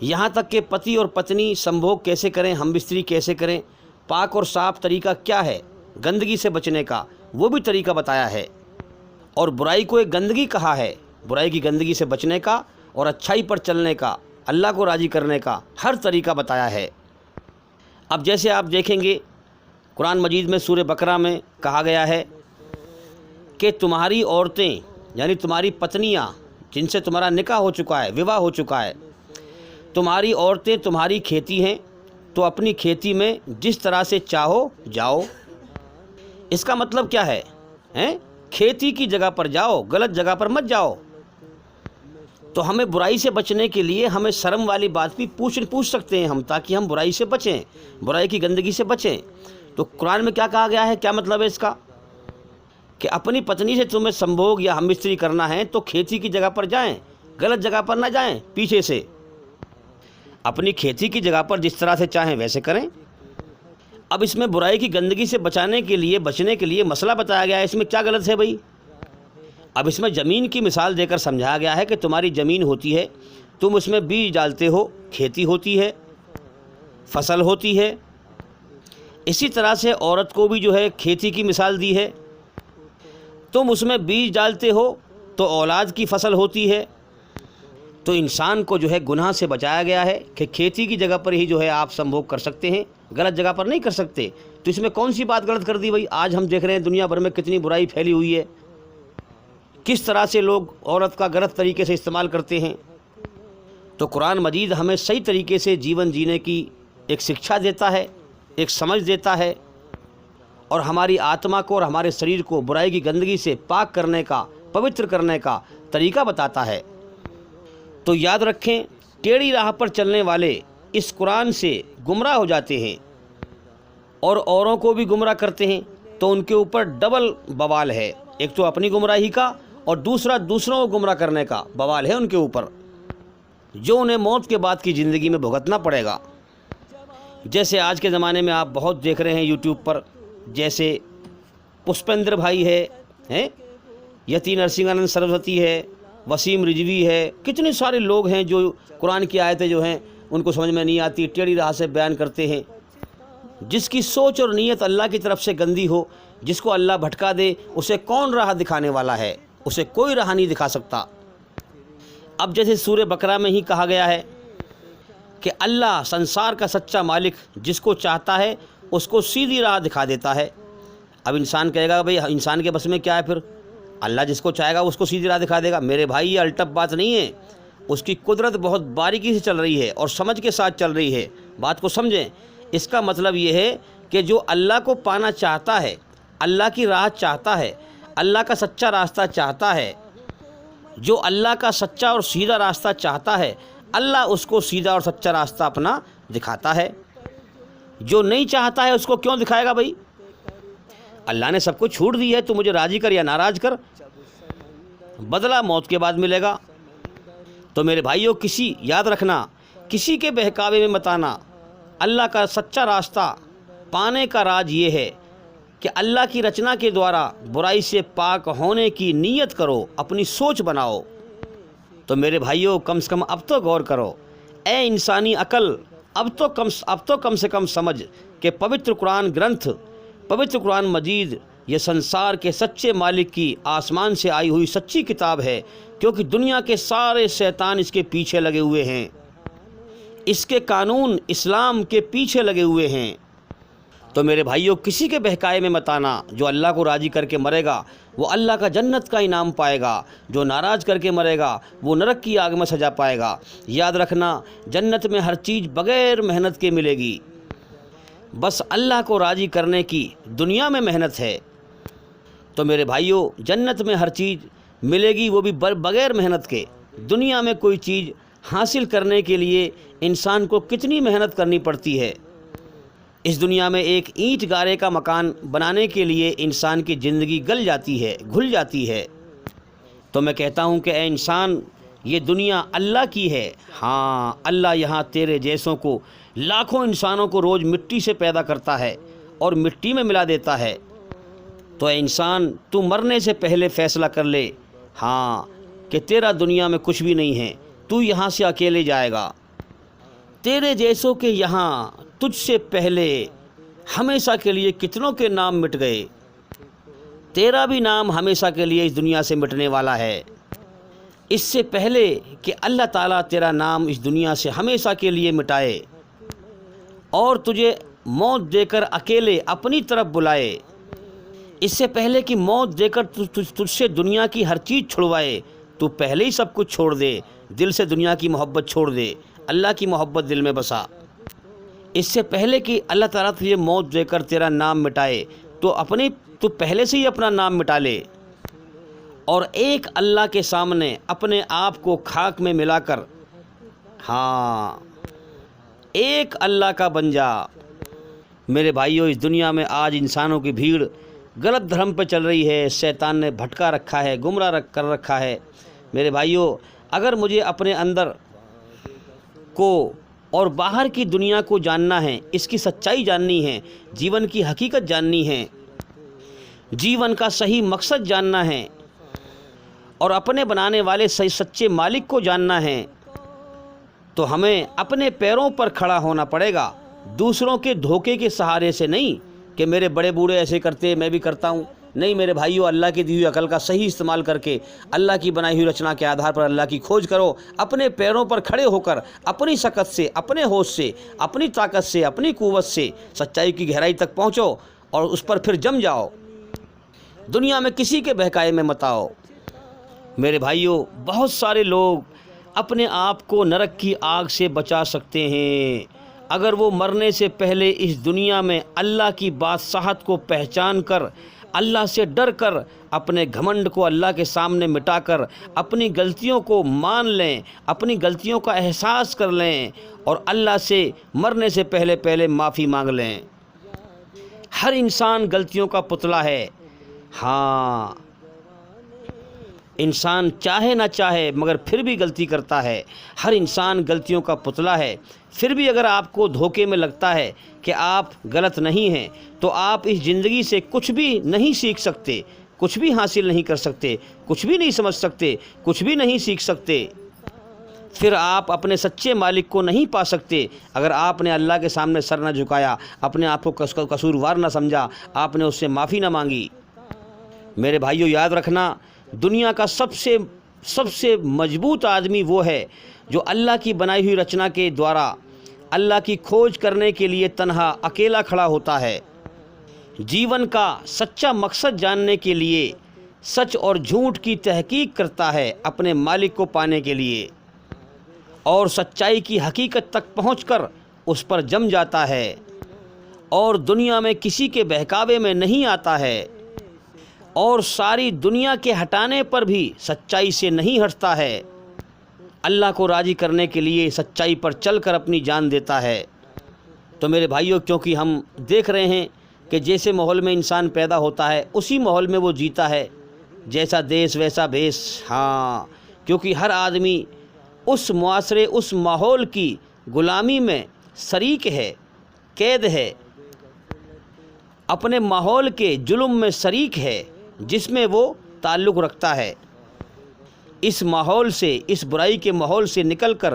یہاں تک کہ پتی اور پتنی سمبھوگ کیسے کریں، ہم بستری کیسے کریں، پاک اور صاف طریقہ کیا ہے گندگی سے بچنے کا، وہ بھی طریقہ بتایا ہے، اور برائی کو ایک گندگی کہا ہے، برائی کی گندگی سے بچنے کا اور اچھائی پر چلنے کا، اللہ کو راضی کرنے کا ہر طریقہ بتایا ہے۔ اب جیسے آپ دیکھیں گے قرآن مجید میں سورہ بقرہ میں کہا گیا ہے کہ تمہاری عورتیں یعنی تمہاری پتنیاں جن سے تمہارا نکاح ہو چکا ہے، وواہ ہو چکا ہے، تمہاری عورتیں تمہاری کھیتی ہیں، تو اپنی کھیتی میں جس طرح سے چاہو جاؤ۔ اس کا مطلب کیا ہے؟ کھیتی کی جگہ پر جاؤ، غلط جگہ پر مت جاؤ۔ تو ہمیں برائی سے بچنے کے لیے ہمیں شرم والی بات بھی پوچھ سکتے ہیں ہم، تاکہ ہم برائی سے بچیں، برائی کی گندگی سے بچیں۔ تو قرآن میں کیا کہا گیا ہے، کیا مطلب ہے اس کا؟ کہ اپنی پتنی سے تمہیں سمبھوگ یا ہم بستری کرنا ہے تو کھیتی کی جگہ پر جائیں، غلط جگہ پر نہ جائیں، پیچھے سے اپنی کھیتی کی جگہ پر جس طرح سے چاہیں ویسے کریں۔ اب اس میں برائی کی گندگی سے بچنے کے لیے مسئلہ بتایا گیا ہے، اس میں کیا غلط ہے بھائی؟ اب اس میں زمین کی مثال دے کر سمجھایا گیا ہے کہ تمہاری زمین ہوتی ہے، تم اس میں بیج ڈالتے ہو، کھیتی ہوتی ہے، فصل ہوتی ہے۔ اسی طرح سے عورت کو بھی جو ہے کھیتی کی مثال دی ہے، تم اس میں بیج ڈالتے ہو تو اولاد کی فصل ہوتی ہے۔ تو انسان کو جو ہے گناہ سے بچایا گیا ہے کہ کھیتی کی جگہ پر ہی جو ہے آپ سمبھوگ کر سکتے ہیں، غلط جگہ پر نہیں کر سکتے۔ تو اس میں کون سی بات غلط کر دی بھائی؟ آج ہم دیکھ رہے ہیں دنیا بھر میں کتنی برائی پھیلی ہوئی ہے، کس طرح سے لوگ عورت کا غلط طریقے سے استعمال کرتے ہیں۔ تو قرآن مجید ہمیں صحیح طریقے سے جیون جینے کی ایک شکشا دیتا ہے، ایک سمجھ دیتا ہے، اور ہماری آتما کو اور ہمارے شریر کو برائی کی گندگی سے پاک کرنے کا، پوتر کرنے کا طریقہ بتاتا ہے۔ تو یاد رکھیں، ٹیڑھی راہ پر چلنے والے اس قرآن سے گمراہ ہو جاتے ہیں اور اوروں کو بھی گمراہ کرتے ہیں، تو ان کے اوپر ڈبل بوال ہے، ایک تو اپنی گمراہی کا اور دوسرا دوسروں کو گمراہ کرنے کا بوال ہے ان کے اوپر، جو انہیں موت کے بعد کی زندگی میں بھگتنا پڑے گا۔ جیسے آج کے زمانے میں آپ بہت دیکھ رہے ہیں یوٹیوب پر، جیسے پشپیندر بھائی ہے، یتی نرسنگھانند سرسوتی ہے، وسیم رضوی ہے، کتنے سارے لوگ ہیں جو قرآن کی آیتیں جو ہیں ان کو سمجھ میں نہیں آتی، ٹیڑھی راہ سے بیان کرتے ہیں۔ جس کی سوچ اور نیت اللہ کی طرف سے گندی ہو، جس کو اللہ بھٹکا دے، اسے کون راہ دکھانے والا ہے؟ اسے کوئی راہ نہیں دکھا سکتا۔ اب جیسے سورہ بقرہ میں ہی کہا گیا ہے کہ اللہ سنسار کا سچا مالک جس کو چاہتا ہے اس کو سیدھی راہ دکھا دیتا ہے۔ اب انسان کہے گا بھئی انسان کے بس میں کیا ہے؟ پھر اللہ جس کو چاہے گا اس کو سیدھی راہ دکھا دے گا۔ میرے بھائی یہ الٹپ بات نہیں ہے، اس کی قدرت بہت باریکی سے چل رہی ہے اور سمجھ کے ساتھ چل رہی ہے، بات کو سمجھیں۔ اس کا مطلب یہ ہے کہ جو اللہ کو پانا چاہتا ہے، اللہ کی راہ چاہتا ہے، اللہ کا سچا راستہ چاہتا ہے، جو اللہ کا سچا اور سیدھا راستہ چاہتا ہے، اللہ اس کو سیدھا اور سچا راستہ اپنا دکھاتا ہے۔ جو نہیں چاہتا ہے اس کو کیوں دکھائے گا بھائی؟ اللہ نے سب کو چھوٹ دی ہے، تو مجھے راضی کر یا ناراض کر، بدلہ موت کے بعد ملے گا۔ تو میرے بھائیوں، یاد رکھنا، کسی کے بہکاوے میں مت آنا۔ اللہ کا سچا راستہ پانے کا راز یہ ہے کہ اللہ کی رچنا کے دوارا برائی سے پاک ہونے کی نیت کرو، اپنی سوچ بناؤ۔ تو میرے بھائیوں، کم سے کم اب تو غور کرو، اے انسانی عقل، اب تو کم سے کم سمجھ کہ پوتر قرآن گرنتھ، پوتر قرآن مجید یہ سنسار کے سچے مالک کی آسمان سے آئی ہوئی سچی کتاب ہے، کیونکہ دنیا کے سارے شیطان اس کے پیچھے لگے ہوئے ہیں، اس کے قانون اسلام کے پیچھے لگے ہوئے ہیں۔ تو میرے بھائیوں، کسی کے بہکائے میں مت آنا۔ جو اللہ کو راضی کر کے مرے گا وہ اللہ کا جنت کا انعام پائے گا، جو ناراض کر کے مرے گا وہ نرک کی آگ میں سجا پائے گا۔ یاد رکھنا، جنت میں ہر چیز بغیر محنت کے ملے گی، بس اللہ کو راضی کرنے کی دنیا میں محنت ہے۔ تو میرے بھائیوں، جنت میں ہر چیز ملے گی، وہ بھی بغیر محنت کے۔ دنیا میں کوئی چیز حاصل کرنے کے لیے انسان کو کتنی محنت کرنی پڑتی ہے۔ اس دنیا میں ایک اینٹ گارے کا مکان بنانے کے لیے انسان کی زندگی گل جاتی ہے، گھل جاتی ہے۔ تو میں کہتا ہوں کہ اے انسان، یہ دنیا اللہ کی ہے۔ ہاں، اللہ یہاں تیرے جیسوں کو، لاکھوں انسانوں کو روز مٹی سے پیدا کرتا ہے اور مٹی میں ملا دیتا ہے۔ تو اے انسان، تو مرنے سے پہلے فیصلہ کر لے، ہاں، کہ تیرا دنیا میں کچھ بھی نہیں ہے، تو یہاں سے اکیلے جائے گا۔ تیرے جیسوں کے یہاں تجھ سے پہلے ہمیشہ کے لیے کتنوں کے نام مٹ گئے، تیرا بھی نام ہمیشہ کے لیے اس دنیا سے مٹنے والا ہے۔ اس سے پہلے کہ اللہ تعالیٰ تیرا نام اس دنیا سے ہمیشہ کے لیے مٹائے اور تجھے موت دے کر اکیلے اپنی طرف بلائے، اس سے پہلے کہ موت دے کر تجھ سے دنیا کی ہر چیز چھڑوائے، تو پہلے ہی سب کچھ چھوڑ دے، دل سے دنیا کی محبت چھوڑ دے، اللہ کی محبت دل میں بسا۔ اس سے پہلے کہ اللہ تعالیٰ تجھے موت دے کر تیرا نام مٹائے، تو پہلے سے ہی اپنا نام مٹا لے، اور ایک اللہ کے سامنے اپنے آپ کو خاک میں ملا کر، ہاں، ایک اللہ کا بن جا۔ میرے بھائیوں، اس دنیا میں آج انسانوں کی بھیڑ غلط دھرم پہ چل رہی ہے، شیطان نے بھٹکا رکھا ہے، گمراہ کر رکھا ہے۔ میرے بھائیوں، اگر مجھے اپنے اندر کو اور باہر کی دنیا کو جاننا ہے، اس کی سچائی جاننی ہے، جیون کی حقیقت جاننی ہے، جیون کا صحیح مقصد جاننا ہے، اور اپنے بنانے والے صحیح سچے مالک کو جاننا ہے، تو ہمیں اپنے پیروں پر کھڑا ہونا پڑے گا، دوسروں کے دھوکے کے سہارے سے نہیں کہ میرے بڑے بوڑھے ایسے کرتے میں بھی کرتا ہوں۔ نہیں میرے بھائیوں، اللہ کی دی ہوئی عقل کا صحیح استعمال کر کے، اللہ کی بنائی ہوئی رچنا کے آدھار پر اللہ کی کھوج کرو، اپنے پیروں پر کھڑے ہو کر، اپنی سکت سے، اپنے ہوش سے، اپنی طاقت سے، اپنی قوت سے سچائی کی گہرائی تک پہنچو اور اس پر پھر جم جاؤ۔ دنیا میں کسی کے بہکائے میں مت آؤ۔ میرے بھائیوں، بہت سارے لوگ اپنے آپ کو نرک کی آگ سے بچا سکتے ہیں اگر وہ مرنے سے پہلے اس دنیا میں اللہ کی بادشاہت کو پہچان کر، اللہ سے ڈر کر، اپنے گھمنڈ کو اللہ کے سامنے مٹا کر، اپنی غلطیوں کو مان لیں، اپنی غلطیوں کا احساس کر لیں اور اللہ سے مرنے سے پہلے معافی مانگ لیں۔ ہر انسان غلطیوں کا پتلا ہے۔ ہاں، انسان چاہے نہ چاہے مگر پھر بھی غلطی کرتا ہے۔ ہر انسان غلطیوں کا پتلا ہے۔ پھر بھی اگر آپ کو دھوکے میں لگتا ہے کہ آپ غلط نہیں ہیں تو آپ اس زندگی سے کچھ بھی نہیں سیکھ سکتے، کچھ بھی حاصل نہیں کر سکتے، کچھ بھی نہیں سمجھ سکتے، کچھ بھی نہیں سیکھ سکتے۔ پھر آپ اپنے سچے مالک کو نہیں پا سکتے اگر آپ نے اللہ کے سامنے سر نہ جھکایا، اپنے آپ کو قصوروار نہ سمجھا، آپ نے اس سے معافی نہ مانگی۔ میرے بھائیوں، یاد رکھنا، دنیا کا سب سے مضبوط آدمی وہ ہے جو اللہ کی بنائی ہوئی رچنا کے دوارا اللہ کی کھوج کرنے کے لیے تنہا اکیلا کھڑا ہوتا ہے، جیون کا سچا مقصد جاننے کے لیے سچ اور جھوٹ کی تحقیق کرتا ہے اپنے مالک کو پانے کے لیے، اور سچائی کی حقیقت تک پہنچ کر اس پر جم جاتا ہے اور دنیا میں کسی کے بہکاوے میں نہیں آتا ہے اور ساری دنیا کے ہٹانے پر بھی سچائی سے نہیں ہٹتا ہے، اللہ کو راضی کرنے کے لیے سچائی پر چل کر اپنی جان دیتا ہے۔ تو میرے بھائیوں، کیونکہ ہم دیکھ رہے ہیں کہ جیسے ماحول میں انسان پیدا ہوتا ہے اسی ماحول میں وہ جیتا ہے، جیسا دیس ویسا بھیس۔ ہاں، کیونکہ ہر آدمی اس معاشرے، اس ماحول کی غلامی میں شریک ہے، قید ہے، اپنے ماحول کے ظلم میں شریک ہے جس میں وہ تعلق رکھتا ہے۔ اس ماحول سے، اس برائی کے ماحول سے نکل کر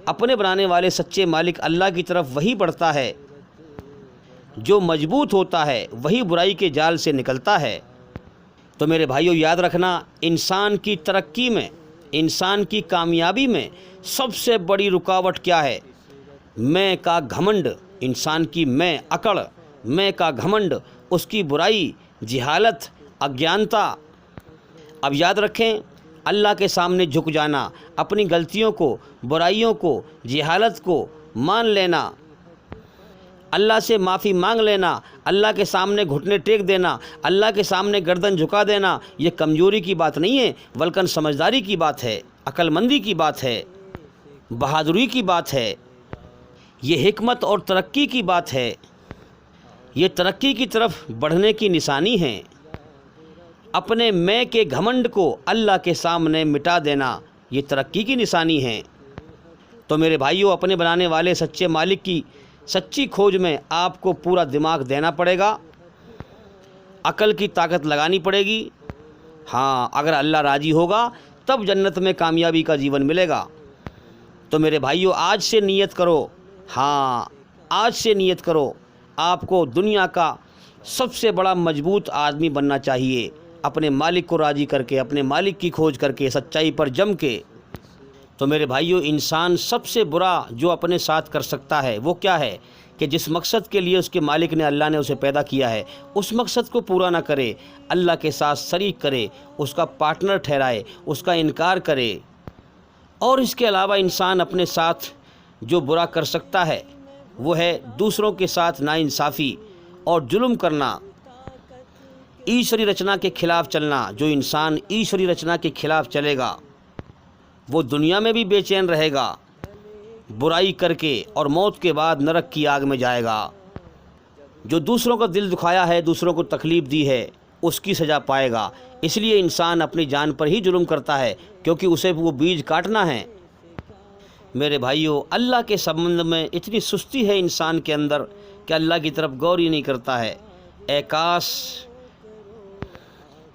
اپنے بنانے والے سچے مالک اللہ کی طرف وہی بڑھتا ہے۔ جو مضبوط ہوتا ہے وہی برائی کے جال سے نکلتا ہے۔ تو میرے بھائیوں، یاد رکھنا، انسان کی ترقی میں، انسان کی کامیابی میں سب سے بڑی رکاوٹ کیا ہے؟ میں کا گھمنڈ، انسان کی میں اکڑ، میں کا گھمنڈ، اس کی برائی، جہالت، اگیانتا۔ اب یاد رکھیں، اللہ کے سامنے جھک جانا، اپنی غلطیوں کو، برائیوں کو، جہالت کو مان لینا، اللہ سے معافی مانگ لینا، اللہ کے سامنے گھٹنے ٹیک دینا، اللہ کے سامنے گردن جھکا دینا، یہ کمزوری کی بات نہیں ہے بلکہ سمجھداری کی بات ہے، عقل مندی کی بات ہے، بہادری کی بات ہے، یہ حکمت اور ترقی کی بات ہے، یہ ترقی کی طرف بڑھنے کی نشانی ہے۔ اپنے میں کے گھمنڈ کو اللہ کے سامنے مٹا دینا، یہ ترقی کی نشانی ہے۔ تو میرے بھائیوں، اپنے بنانے والے سچے مالک کی سچی کھوج میں آپ کو پورا دماغ دینا پڑے گا، عقل کی طاقت لگانی پڑے گی۔ ہاں، اگر اللہ راضی ہوگا تب جنت میں کامیابی کا جیون ملے گا۔ تو میرے بھائیوں، آج سے نیت کرو، ہاں آج سے نیت کرو، آپ کو دنیا کا سب سے بڑا مضبوط آدمی بننا چاہیے، اپنے مالک کو راضی کر کے، اپنے مالک کی کھوج کر کے، سچائی پر جم کے۔ تو میرے بھائیوں، انسان سب سے برا جو اپنے ساتھ کر سکتا ہے وہ کیا ہے؟ کہ جس مقصد کے لیے اس کے مالک نے، اللہ نے اسے پیدا کیا ہے، اس مقصد کو پورا نہ کرے، اللہ کے ساتھ شریک کرے، اس کا پارٹنر ٹھہرائے، اس کا انکار کرے۔ اور اس کے علاوہ انسان اپنے ساتھ جو برا کر سکتا ہے وہ ہے دوسروں کے ساتھ ناانصافی اور ظلم کرنا، ایشوری رچنا کے خلاف چلنا۔ جو انسان ایشوری رچنا کے خلاف چلے گا وہ دنیا میں بھی بے چین رہے گا برائی کر کے، اور موت کے بعد نرک کی آگ میں جائے گا۔ جو دوسروں کا دل دکھایا ہے، دوسروں کو تکلیف دی ہے، اس کی سزا پائے گا۔ اس لیے انسان اپنی جان پر ہی ظلم کرتا ہے، کیونکہ اسے وہ بیج کاٹنا ہے۔ میرے بھائیوں، اللہ کے سبند میں اتنی سستی ہے انسان کے اندر کہ اللہ کی طرف غور ہی نہیں کرتا ہے۔ اے کاش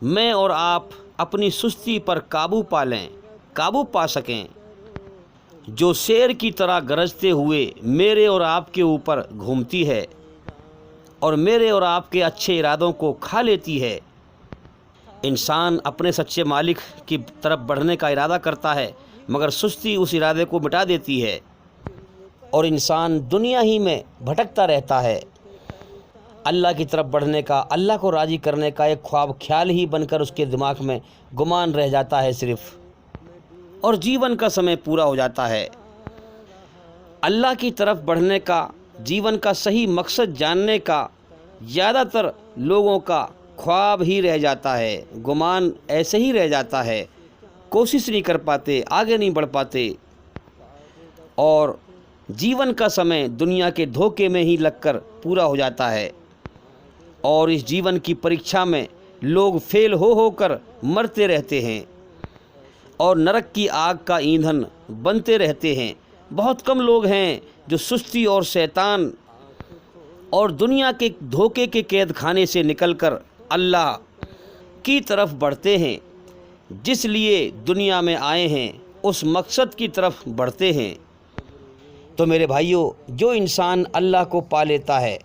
میں اور آپ اپنی سستی پر قابو پا لیں، قابو پا سکیں۔ جو شیر کی طرح گرجتے ہوئے میرے اور آپ کے اوپر گھومتی ہے اور میرے اور آپ کے اچھے ارادوں کو کھا لیتی ہے۔ انسان اپنے سچے مالک کی طرف بڑھنے کا ارادہ کرتا ہے مگر سستی اس ارادے کو مٹا دیتی ہے، اور انسان دنیا ہی میں بھٹکتا رہتا ہے۔ اللہ کی طرف بڑھنے کا، اللہ کو راضی کرنے کا ایک خواب خیال ہی بن کر اس کے دماغ میں گمان رہ جاتا ہے صرف، اور جیون کا سمے پورا ہو جاتا ہے۔ اللہ کی طرف بڑھنے کا، جیون کا صحیح مقصد جاننے کا زیادہ تر لوگوں کا خواب ہی رہ جاتا ہے، گمان ایسے ہی رہ جاتا ہے، کوشش نہیں کر پاتے، آگے نہیں بڑھ پاتے، اور جیون کا سمے دنیا کے دھوکے میں ہی لگ کر پورا ہو جاتا ہے۔ اور اس جیون کی پریکشا میں لوگ فیل ہو کر مرتے رہتے ہیں اور نرک کی آگ کا ایندھن بنتے رہتے ہیں۔ بہت کم لوگ ہیں جو سستی اور شیطان اور دنیا کے دھوکے کے قید خانے سے نکل کر اللہ کی طرف بڑھتے ہیں، جس لیے دنیا میں آئے ہیں، اس مقصد کی طرف بڑھتے ہیں۔ تو میرے بھائیوں، جو انسان اللہ کو پا لیتا ہے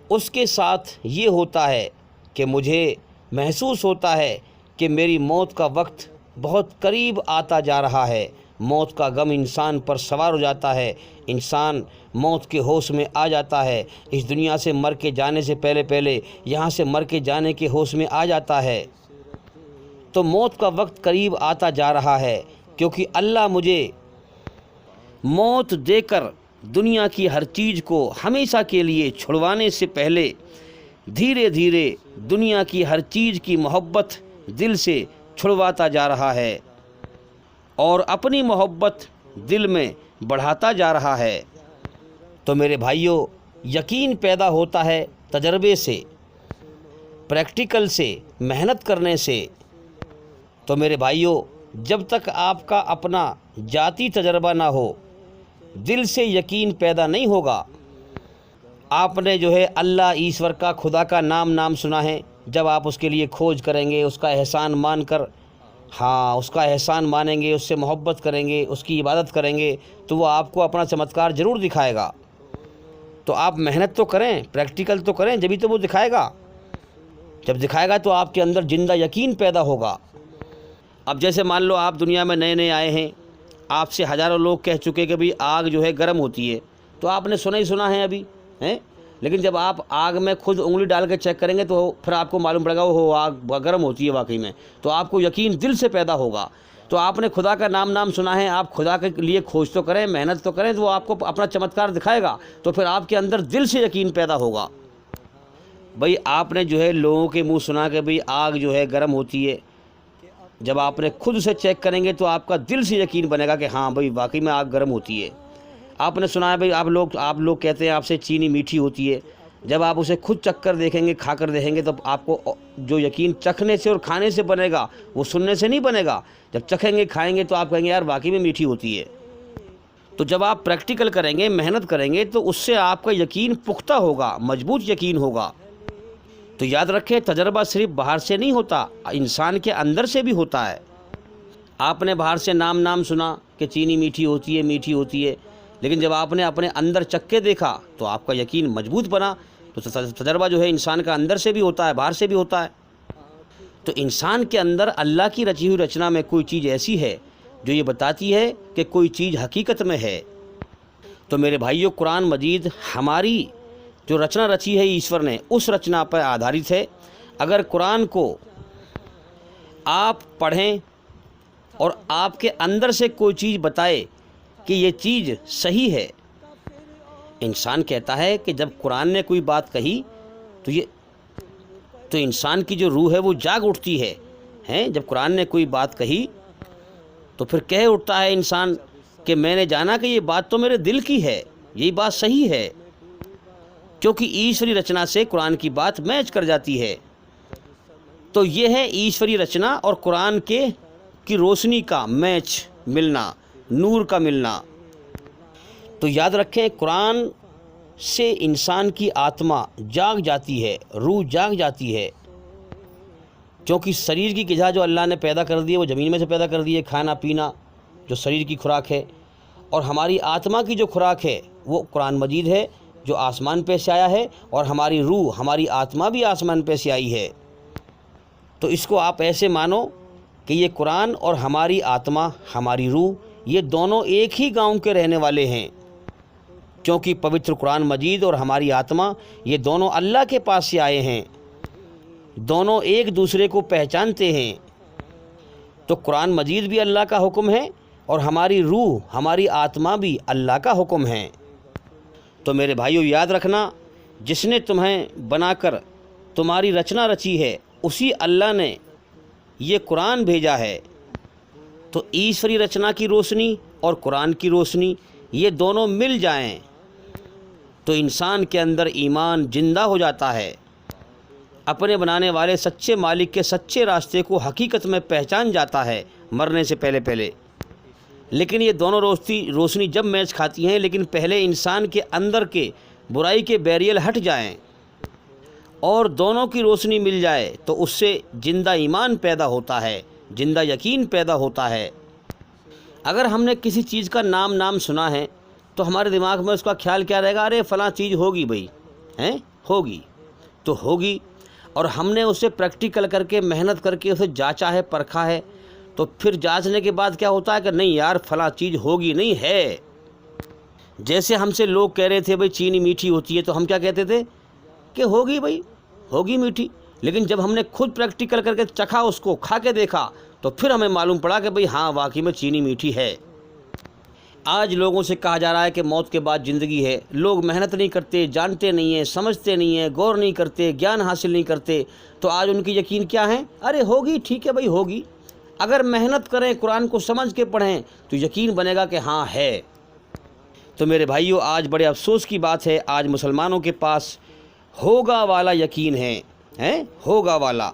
اس کے ساتھ یہ ہوتا ہے کہ مجھے محسوس ہوتا ہے کہ میری موت کا وقت بہت قریب آتا جا رہا ہے۔ موت کا غم انسان پر سوار ہو جاتا ہے، انسان موت کے ہوش میں آ جاتا ہے، اس دنیا سے مر کے جانے سے پہلے یہاں سے مر کے جانے کے ہوش میں آ جاتا ہے۔ تو موت کا وقت قریب آتا جا رہا ہے، کیونکہ اللہ مجھے موت دے کر دنیا کی ہر چیز کو ہمیشہ کے لیے چھڑوانے سے پہلے دھیرے دھیرے دنیا کی ہر چیز کی محبت دل سے چھڑواتا جا رہا ہے اور اپنی محبت دل میں بڑھاتا جا رہا ہے۔ تو میرے بھائیوں، یقین پیدا ہوتا ہے تجربے سے، پریکٹیکل سے، محنت کرنے سے۔ تو میرے بھائیوں، جب تک آپ کا اپنا ذاتی تجربہ نہ ہو، دل سے یقین پیدا نہیں ہوگا۔ آپ نے اللہ ایشور کا، خدا کا نام سنا ہے، جب آپ اس کے لیے کھوج کریں گے، اس کا احسان مان کر، اس کا احسان مانیں گے، اس سے محبت کریں گے، اس کی عبادت کریں گے، تو وہ آپ کو اپنا چمتکار ضرور دکھائے گا۔ تو آپ محنت تو کریں، پریکٹیکل تو کریں، جبھی تو وہ دکھائے گا۔ جب دکھائے گا تو آپ کے اندر زندہ یقین پیدا ہوگا۔ اب جیسے مان لو آپ دنیا میں نئے نئے آئے ہیں، آپ سے ہزاروں لوگ کہہ چکے کہ بھئی آگ گرم ہوتی ہے، تو آپ نے سنا ہی سنا ہے ابھی، لیکن جب آپ آگ میں خود انگلی ڈال کے چیک کریں گے تو پھر آپ کو معلوم پڑے گا وہ آگ گرم ہوتی ہے واقعی میں، تو آپ کو یقین دل سے پیدا ہوگا۔ تو آپ نے خدا کا نام سنا ہے، آپ خدا کے لیے کھوج تو کریں، محنت تو کریں، تو وہ آپ کو اپنا چمتکار دکھائے گا، تو پھر آپ کے اندر دل سے یقین پیدا ہوگا۔ بھئی آپ نے لوگوں کے منہ سنا کہ بھئی آگ گرم ہوتی ہے، جب آپ نے خود سے چیک کریں گے تو آپ کا دل سے یقین بنے گا کہ ہاں بھئی واقعی میں آگ گرم ہوتی ہے۔ آپ نے سنا ہے بھئی آپ لوگ کہتے ہیں آپ سے چینی میٹھی ہوتی ہے، جب آپ اسے خود چکھ کر دیکھیں گے، کھا کر دیکھیں گے، تو آپ کو جو یقین چکھنے سے اور کھانے سے بنے گا وہ سننے سے نہیں بنے گا۔ جب چکھیں گے، کھائیں گے تو آپ کہیں گے یار واقعی میں میٹھی ہوتی ہے۔ تو جب آپ پریکٹیکل کریں گے، محنت کریں گے، تو اس سے آپ کا یقین پختہ ہوگا، مضبوط یقین ہوگا۔ تو یاد رکھیں، تجربہ صرف باہر سے نہیں ہوتا، انسان کے اندر سے بھی ہوتا ہے۔ آپ نے باہر سے نام سنا کہ چینی میٹھی ہوتی ہے، لیکن جب آپ نے اپنے اندر چکھ کے دیکھا تو آپ کا یقین مضبوط بنا۔ تو تجربہ انسان کا اندر سے بھی ہوتا ہے، باہر سے بھی ہوتا ہے۔ تو انسان کے اندر اللہ کی رچی ہوئی رچنا میں کوئی چیز ایسی ہے جو یہ بتاتی ہے کہ کوئی چیز حقیقت میں ہے۔ تو میرے بھائیوں، قرآن مجید ہماری جو رچنا رچی ہے ایشور نے، اس رچنا پر آدھارت ہے۔ اگر قرآن کو آپ پڑھیں اور آپ کے اندر سے کوئی چیز بتائے کہ یہ چیز صحیح ہے، انسان کہتا ہے کہ جب قرآن نے کوئی بات کہی تو انسان کی جو روح ہے وہ جاگ اٹھتی ہے۔ جب قرآن نے کوئی بات کہی تو پھر کہہ اٹھتا ہے انسان کہ میں نے جانا کہ یہ بات تو میرے دل کی ہے، یہی بات صحیح ہے، کیونکہ ایشوری رچنا سے قرآن کی بات میچ کر جاتی ہے۔ تو یہ ہے ایشوری رچنا اور قرآن کی روشنی کا میچ ملنا، نور کا ملنا۔ تو یاد رکھیں، قرآن سے انسان کی آتما جاگ جاتی ہے، روح جاگ جاتی ہے، کیونکہ شریر کی غذا جو اللہ نے پیدا کر دی ہے وہ زمین میں سے پیدا کر دی ہے، کھانا پینا جو شریر کی خوراک ہے، اور ہماری آتما کی جو خوراک ہے وہ قرآن مجید ہے جو آسمان پہ سے آیا ہے، اور ہماری روح، ہماری آتما بھی آسمان پہ سے آئی ہے۔ تو اس کو آپ ایسے مانو کہ یہ قرآن اور ہماری آتما، ہماری روح، یہ دونوں ایک ہی گاؤں کے رہنے والے ہیں، کیونکہ پوتر قرآن مجید اور ہماری آتما یہ دونوں اللہ کے پاس سے آئے ہیں، دونوں ایک دوسرے کو پہچانتے ہیں۔ تو قرآن مجید بھی اللہ کا حکم ہے اور ہماری روح، ہماری آتما بھی اللہ کا حکم ہے۔ تو میرے بھائیو، یاد رکھنا، جس نے تمہیں بنا کر تمہاری رچنا رچی ہے، اسی اللہ نے یہ قرآن بھیجا ہے۔ تو ایشوری رچنا کی روشنی اور قرآن کی روشنی یہ دونوں مل جائیں تو انسان کے اندر ایمان زندہ ہو جاتا ہے، اپنے بنانے والے سچے مالک کے سچے راستے کو حقیقت میں پہچان جاتا ہے مرنے سے پہلے۔ لیکن یہ دونوں روشنی جب میچ کھاتی ہیں، لیکن پہلے انسان کے اندر کے برائی کے بیریل ہٹ جائیں اور دونوں کی روشنی مل جائے تو اس سے زندہ ایمان پیدا ہوتا ہے، زندہ یقین پیدا ہوتا ہے۔ اگر ہم نے کسی چیز کا نام سنا ہے تو ہمارے دماغ میں اس کا خیال کیا رہے گا، ارے فلاں چیز ہوگی بھئی، ہوگی تو ہوگی، اور ہم نے اسے پریکٹیکل کر کے، محنت کر کے اسے جانچا ہے، پرکھا ہے، تو پھر جانچنے کے بعد کیا ہوتا ہے کہ نہیں یار فلاں چیز ہوگی نہیں ہے۔ جیسے ہم سے لوگ کہہ رہے تھے بھئی چینی میٹھی ہوتی ہے، تو ہم کیا کہتے تھے کہ ہوگی بھئی، ہوگی میٹھی، لیکن جب ہم نے خود پریکٹیکل کر کے چکھا، اس کو کھا کے دیکھا، تو پھر ہمیں معلوم پڑا کہ بھئی ہاں واقعی میں چینی میٹھی ہے۔ آج لوگوں سے کہا جا رہا ہے کہ موت کے بعد زندگی ہے، لوگ محنت نہیں کرتے، جانتے نہیں ہیں، سمجھتے نہیں ہیں، غور نہیں کرتے، گیان حاصل نہیں کرتے، تو آج ان کی یقین کیا ہے؟ ارے ہوگی، ٹھیک ہے بھائی ہوگی۔ اگر محنت کریں، قرآن کو سمجھ کے پڑھیں تو یقین بنے گا کہ ہاں ہے۔ تو میرے بھائیوں، آج بڑے افسوس کی بات ہے، آج مسلمانوں کے پاس ہوگا والا یقین ہے، ہوگا والا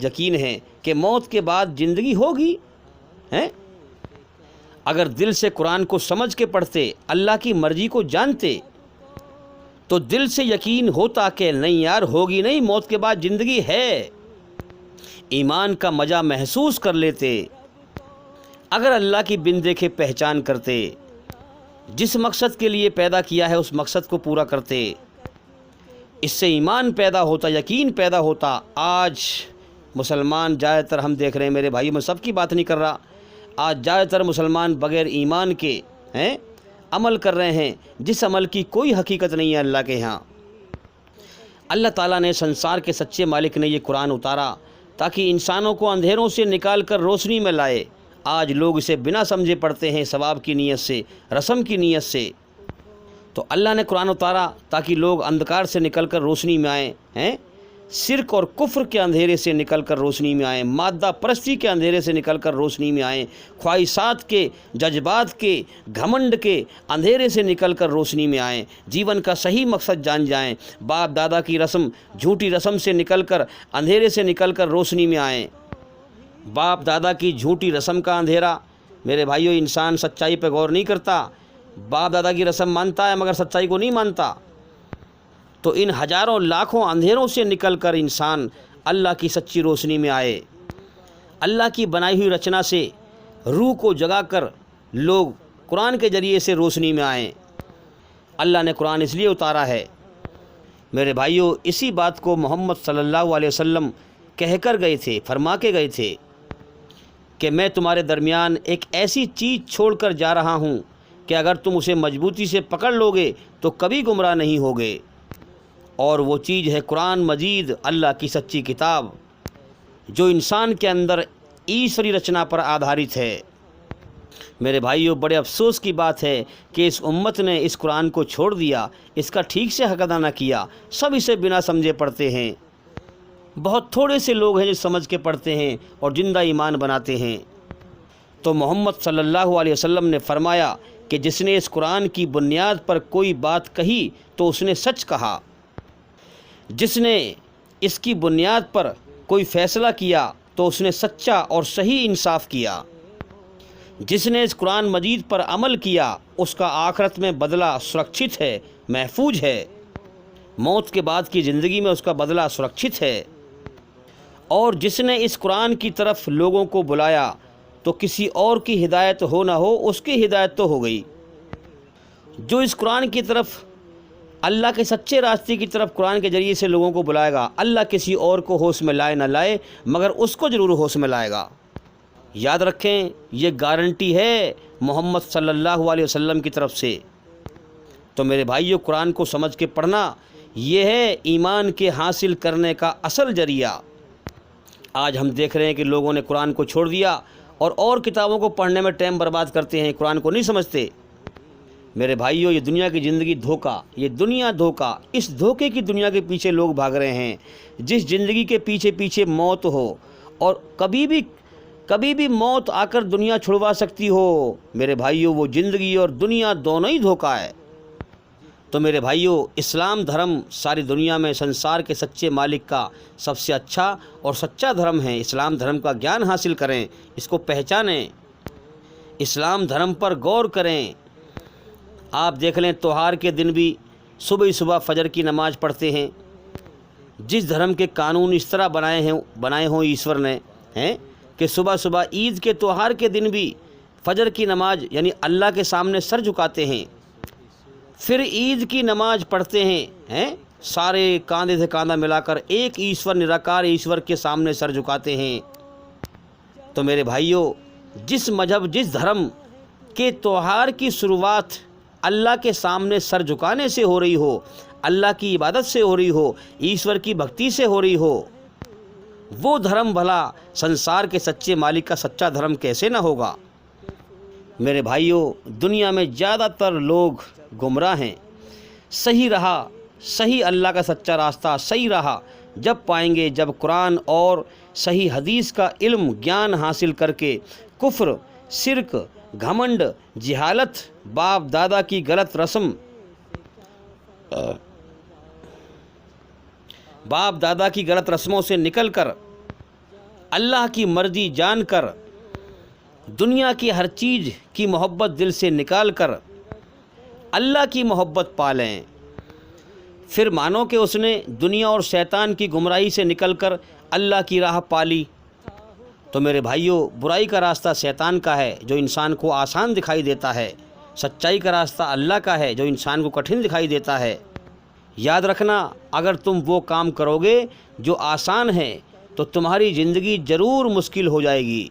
یقین ہے کہ موت کے بعد زندگی ہوگی۔ اگر دل سے قرآن کو سمجھ کے پڑھتے، اللہ کی مرضی کو جانتے، تو دل سے یقین ہوتا کہ نہیں یار ہوگی نہیں، موت کے بعد زندگی ہے، ایمان کا مزہ محسوس کر لیتے۔ اگر اللہ کی بن دیکھے پہچان کرتے، جس مقصد کے لیے پیدا کیا ہے اس مقصد کو پورا کرتے، اس سے ایمان پیدا ہوتا، یقین پیدا ہوتا۔ آج مسلمان زیادہ تر ہم دیکھ رہے ہیں میرے بھائی، میں سب کی بات نہیں کر رہا، آج زیادہ تر مسلمان بغیر ایمان کے عمل کر رہے ہیں، جس عمل کی کوئی حقیقت نہیں ہے اللہ کے ہاں۔ اللہ تعالیٰ نے، سنسار کے سچے مالک نے یہ قرآن اتارا تاکہ انسانوں کو اندھیروں سے نکال کر روشنی میں لائے۔ آج لوگ اسے بنا سمجھے پڑھتے ہیں، ثواب کی نیت سے، رسم کی نیت سے۔ تو اللہ نے قرآن اتارا تاکہ لوگ اندھکار سے نکل کر روشنی میں آئیں، شرک اور کفر کے اندھیرے سے نکل کر روشنی میں آئیں، مادہ پرستی کے اندھیرے سے نکل کر روشنی میں آئیں، خواہشات کے، جذبات کے، گھمنڈ کے اندھیرے سے نکل کر روشنی میں آئیں، جیون کا صحیح مقصد جان جائیں، باپ دادا کی رسم، جھوٹی رسم سے نکل کر، اندھیرے سے نکل کر روشنی میں آئیں۔ باپ دادا کی جھوٹی رسم کا اندھیرا، میرے بھائیوں، انسان سچائی پہ غور نہیں کرتا، باپ دادا کی رسم مانتا ہے مگر سچائی کو نہیں مانتا۔ تو ان ہزاروں لاکھوں اندھیروں سے نکل کر انسان اللہ کی سچی روشنی میں آئے، اللہ کی بنائی ہوئی رچنا سے روح کو جگا کر لوگ قرآن کے ذریعے سے روشنی میں آئیں۔ اللہ نے قرآن اس لیے اتارا ہے میرے بھائیوں، اسی بات کو محمد صلی اللہ علیہ وسلم کہہ کر گئے تھے، فرما کے گئے تھے کہ میں تمہارے درمیان ایک ایسی چیز چھوڑ کر جا رہا ہوں کہ اگر تم اسے مضبوطی سے پکڑ لوگے تو کبھی گمراہ نہیں ہوگے، اور وہ چیز ہے قرآن مجید، اللہ کی سچی کتاب، جو انسان کے اندر ایشوری رچنا پر آدھارت ہے۔ میرے بھائیوں، بڑے افسوس کی بات ہے کہ اس امت نے اس قرآن کو چھوڑ دیا، اس کا ٹھیک سے حق ادا نہ کیا، سب اسے بنا سمجھے پڑھتے ہیں۔ بہت تھوڑے سے لوگ ہیں جو سمجھ کے پڑھتے ہیں اور زندہ ایمان بناتے ہیں۔ تو محمد صلی اللہ علیہ وسلم نے فرمایا کہ جس نے اس قرآن کی بنیاد پر کوئی بات کہی تو اس نے سچ کہا، جس نے اس کی بنیاد پر کوئی فیصلہ کیا تو اس نے سچا اور صحیح انصاف کیا، جس نے اس قرآن مجید پر عمل کیا اس کا آخرت میں بدلہ سرکشت ہے، محفوظ ہے، موت کے بعد کی زندگی میں اس کا بدلہ سرکشت ہے۔ اور جس نے اس قرآن کی طرف لوگوں کو بلایا تو کسی اور کی ہدایت ہو نہ ہو اس کی ہدایت تو ہو گئی۔ جو اس قرآن کی طرف، اللہ کے سچے راستے کی طرف قرآن کے ذریعے سے لوگوں کو بلائے گا، اللہ کسی اور کو ہوش میں لائے نہ لائے مگر اس کو ضرور ہوش میں لائے گا۔ یاد رکھیں، یہ گارنٹی ہے محمد صلی اللہ علیہ وسلم کی طرف سے۔ تو میرے بھائیوں، قرآن کو سمجھ کے پڑھنا یہ ہے ایمان کے حاصل کرنے کا اصل ذریعہ۔ آج ہم دیکھ رہے ہیں کہ لوگوں نے قرآن کو چھوڑ دیا اور کتابوں کو پڑھنے میں ٹائم برباد کرتے ہیں، قرآن کو نہیں سمجھتے۔ میرے بھائیوں، یہ دنیا کی زندگی دھوکہ، یہ دنیا دھوکہ، اس دھوکے کی دنیا کے پیچھے لوگ بھاگ رہے ہیں، جس زندگی کے پیچھے موت ہو اور کبھی بھی موت آ کر دنیا چھڑوا سکتی ہو، میرے بھائیوں وہ زندگی اور دنیا دونوں ہی دھوکہ ہے۔ تو میرے بھائیوں، اسلام دھرم ساری دنیا میں سنسار کے سچے مالک کا سب سے اچھا اور سچا دھرم ہے۔ اسلام دھرم کا گیان حاصل کریں، اس کو پہچانیں، اسلام دھرم پر غور کریں۔ آپ دیکھ لیں، تہوار کے دن بھی صبح فجر کی نماز پڑھتے ہیں۔ جس دھرم کے قانون اس طرح بنائے ہوں ایشور نے کہ صبح عید کے تہوار کے دن بھی فجر کی نماز یعنی اللہ کے سامنے سر جھکاتے ہیں، پھر عید کی نماز پڑھتے ہیں، سارے کاندھے سے کاندھا ملا کر ایک ایشور، نراکار ایشور کے سامنے سر جھکاتے ہیں۔ تو میرے بھائیوں، جس مذہب، جس دھرم کے تہوار کی شروعات اللہ کے سامنے سر جھکانے سے ہو رہی ہو، اللہ کی عبادت سے ہو رہی ہو، ایشور کی بھکتی سے ہو رہی ہو، وہ دھرم بھلا سنسار کے سچے مالک کا سچا دھرم کیسے نہ ہوگا؟ میرے بھائیوں، دنیا میں زیادہ تر لوگ گمراہ ہیں۔ صحیح رہا، صحیح اللہ کا سچا راستہ، صحیح رہا جب پائیں گے جب قرآن اور صحیح حدیث کا علم گیان حاصل کر کے کفر، شرک، گھمنڈ، جہالت، باپ دادا کی غلط رسم، باپ دادا کی غلط رسموں سے نکل کر اللہ کی مرضی جان کر، دنیا کی ہر چیز کی محبت دل سے نکال کر اللہ کی محبت پالیں، پھر مانو کہ اس نے دنیا اور شیطان کی گمراہی سے نکل کر اللہ کی راہ پالی۔ تو میرے بھائیوں، برائی کا راستہ شیطان کا ہے جو انسان کو آسان دکھائی دیتا ہے، سچائی کا راستہ اللہ کا ہے جو انسان کو کٹھن دکھائی دیتا ہے۔ یاد رکھنا، اگر تم وہ کام کرو گے جو آسان ہے تو تمہاری زندگی ضرور مشکل ہو جائے گی،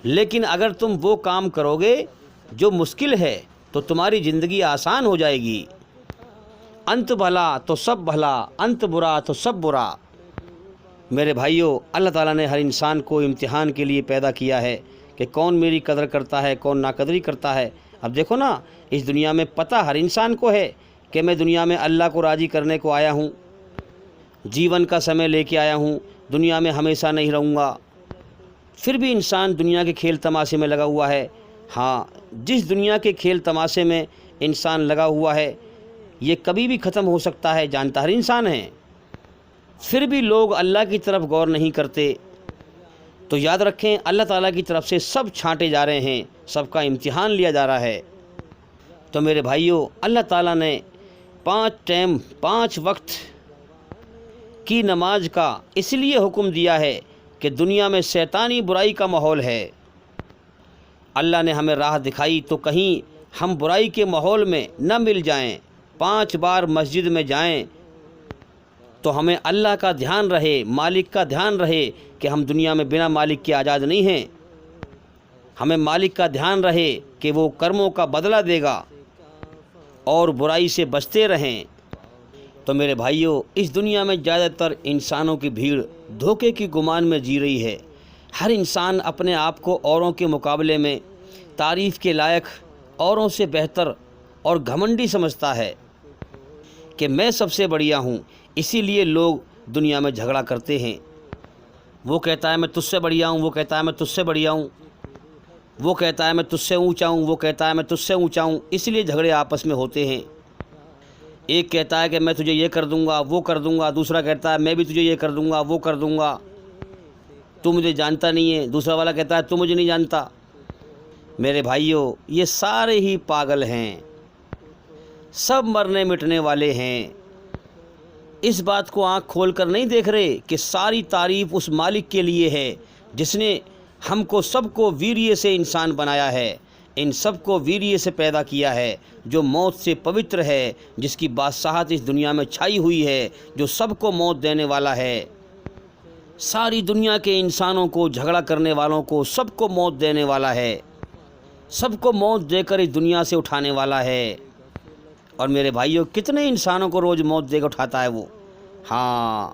لیکن اگر تم وہ کام کرو گے جو مشکل ہے تو تمہاری زندگی آسان ہو جائے گی۔ انت بھلا تو سب بھلا، انت برا تو سب برا۔ میرے بھائیوں، اللہ تعالیٰ نے ہر انسان کو امتحان کے لیے پیدا کیا ہے کہ کون میری قدر کرتا ہے، کون ناقدری کرتا ہے۔ اب دیکھو نا، اس دنیا میں پتہ ہر انسان کو ہے کہ میں دنیا میں اللہ کو راضی کرنے کو آیا ہوں، جیون کا سمے لے کے آیا ہوں، دنیا میں ہمیشہ نہیں رہوں گا۔ پھر بھی انسان دنیا کے کھیل تماشے میں لگا ہوا ہے۔ ہاں، جس دنیا کے کھیل تماشے میں انسان لگا ہوا ہے یہ کبھی بھی ختم ہو سکتا ہے، جانتا ہر انسان ہے۔ پھر بھی لوگ اللہ کی طرف غور نہیں کرتے۔ تو یاد رکھیں، اللہ تعالیٰ کی طرف سے سب چھانٹے جا رہے ہیں، سب کا امتحان لیا جا رہا ہے۔ تو میرے بھائیوں، اللہ تعالیٰ نے 5 ٹائم 5 وقت کی نماز کا اس لیے حکم دیا ہے کہ دنیا میں شیطانی برائی کا ماحول ہے۔ اللہ نے ہمیں راہ دکھائی تو کہیں ہم برائی کے ماحول میں نہ مل جائیں۔ 5 بار مسجد میں جائیں تو ہمیں اللہ کا دھیان رہے، مالک کا دھیان رہے کہ ہم دنیا میں بنا مالک کے آزاد نہیں ہیں۔ ہمیں مالک کا دھیان رہے کہ وہ کرموں کا بدلہ دے گا اور برائی سے بچتے رہیں۔ تو میرے بھائیوں، اس دنیا میں زیادہ تر انسانوں کی بھیڑ دھوکے کی گمان میں جی رہی ہے۔ ہر انسان اپنے آپ کو اوروں کے مقابلے میں تعریف کے لائق، اوروں سے بہتر اور گھمنڈی سمجھتا ہے کہ میں سب سے بڑھیا ہوں۔ اسی لیے لوگ دنیا میں جھگڑا کرتے ہیں۔ وہ کہتا ہے میں تجھ سے بڑھیا ہوں، وہ کہتا ہے میں تجھ سے بڑھیا ہوں، وہ کہتا ہے میں تجھ سے اونچا ہوں، وہ کہتا ہے میں تجھ سے اونچا ہوں۔ اس لیے جھگڑے آپس میں ہوتے ہیں۔ ایک کہتا ہے کہ میں تجھے یہ کر دوں گا، وہ کر دوں گا، دوسرا کہتا ہے میں بھی تجھے یہ کر دوں گا، وہ کر دوں گا، تو مجھے جانتا نہیں ہے، دوسرا والا کہتا ہے تو مجھے نہیں جانتا۔ میرے بھائیوں، یہ سارے ہی پاگل ہیں، سب مرنے مٹنے والے ہیں۔ اس بات کو آنکھ کھول کر نہیں دیکھ رہے کہ ساری تعریف اس مالک کے لیے ہے جس نے ہم کو سب کو ویریے سے انسان بنایا ہے، ان سب کو ویریے سے پیدا کیا ہے، جو موت سے پوتر ہے، جس کی بادشاہت اس دنیا میں چھائی ہوئی ہے، جو سب کو موت دینے والا ہے۔ ساری دنیا کے انسانوں کو، جھگڑا کرنے والوں کو، سب کو موت دینے والا ہے، سب کو موت دے کر اس دنیا سے اٹھانے والا ہے۔ اور میرے بھائیوں، کتنے انسانوں کو روز موت دے کر اٹھاتا ہے وہ۔ ہاں،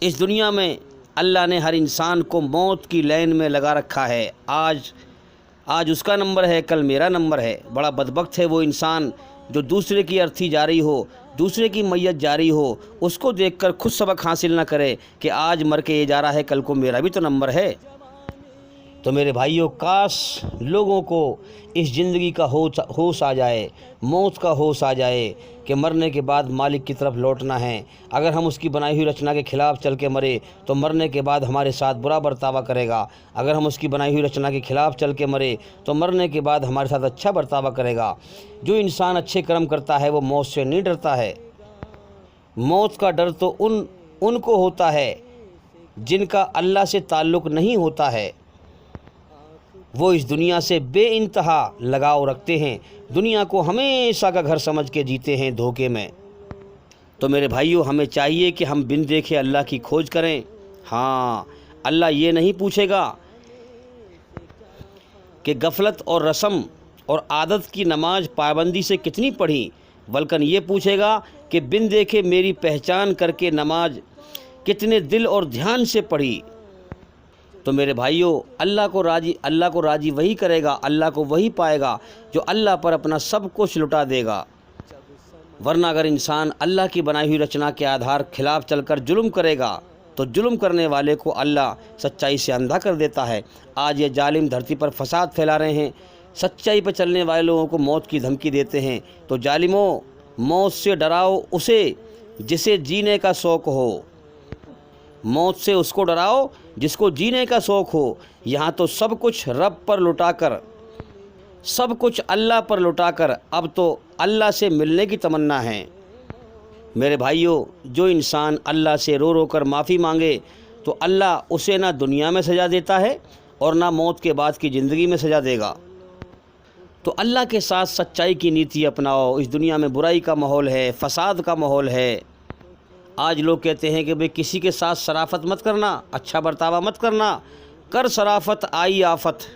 اس دنیا میں اللہ نے ہر انسان کو موت کی لائن میں لگا رکھا ہے۔ آج اس کا نمبر ہے، کل میرا نمبر ہے۔ بڑا بدبخت ہے وہ انسان جو دوسرے کی ارتھی جاری ہو، دوسرے کی میت جاری ہو، اس کو دیکھ کر خود سبق حاصل نہ کرے کہ آج مر کے یہ جا رہا ہے، کل کو میرا بھی تو نمبر ہے۔ تو میرے بھائیوں، کاش لوگوں کو اس زندگی کا ہوش آ جائے، موت کا ہوش آ جائے کہ مرنے کے بعد مالک کی طرف لوٹنا ہے۔ اگر ہم اس کی بنائی ہوئی رچنا کے خلاف چل کے مرے تو مرنے کے بعد ہمارے ساتھ برا برتاوا کرے گا، اگر ہم اس کی بنائی ہوئی رچنا کے خلاف چل کے مرے تو مرنے کے بعد ہمارے ساتھ اچھا برتاوا کرے گا۔ جو انسان اچھے کرم کرتا ہے وہ موت سے نہیں ڈرتا ہے۔ موت کا ڈر تو ان کو ہوتا ہے جن کا اللہ سے تعلق نہیں ہوتا ہے۔ وہ اس دنیا سے بے انتہا لگاؤ رکھتے ہیں، دنیا کو ہمیشہ کا گھر سمجھ کے جیتے ہیں دھوکے میں۔ تو میرے بھائیوں، ہمیں چاہیے کہ ہم بن دیکھے اللہ کی کھوج کریں۔ ہاں، اللہ یہ نہیں پوچھے گا کہ غفلت اور رسم اور عادت کی نماز پابندی سے کتنی پڑھی، بلکہ یہ پوچھے گا کہ بن دیکھے میری پہچان کر کے نماز کتنے دل اور دھیان سے پڑھی۔ تو میرے بھائیوں اللہ کو راضی وہی کرے گا، اللہ کو وہی پائے گا جو اللہ پر اپنا سب کچھ لٹا دے گا۔ ورنہ اگر انسان اللہ کی بنائی ہوئی رچنا کے آدھار خلاف چل کر ظلم کرے گا تو ظلم کرنے والے کو اللہ سچائی سے اندھا کر دیتا ہے۔ آج یہ ظالم دھرتی پر فساد پھیلا رہے ہیں، سچائی پر چلنے والے لوگوں کو موت کی دھمکی دیتے ہیں۔ تو ظالموں، موت سے ڈراؤ اسے جسے جینے کا شوق ہو، موت سے اس کو ڈراؤ جس کو جینے کا شوق ہو۔ یہاں تو سب کچھ رب پر لٹا کر، سب کچھ اللہ پر لٹا کر اب تو اللہ سے ملنے کی تمنا ہے۔ میرے بھائیوں، جو انسان اللہ سے رو رو کر معافی مانگے تو اللہ اسے نہ دنیا میں سزا دیتا ہے اور نہ موت کے بعد کی زندگی میں سزا دے گا۔ تو اللہ کے ساتھ سچائی کی نیتی اپناؤ۔ اس دنیا میں برائی کا ماحول ہے، فساد کا ماحول ہے۔ آج لوگ کہتے ہیں کہ بھئی کسی کے ساتھ شرافت مت کرنا، اچھا برتاوا مت کرنا، کر شرافت آئی آفت۔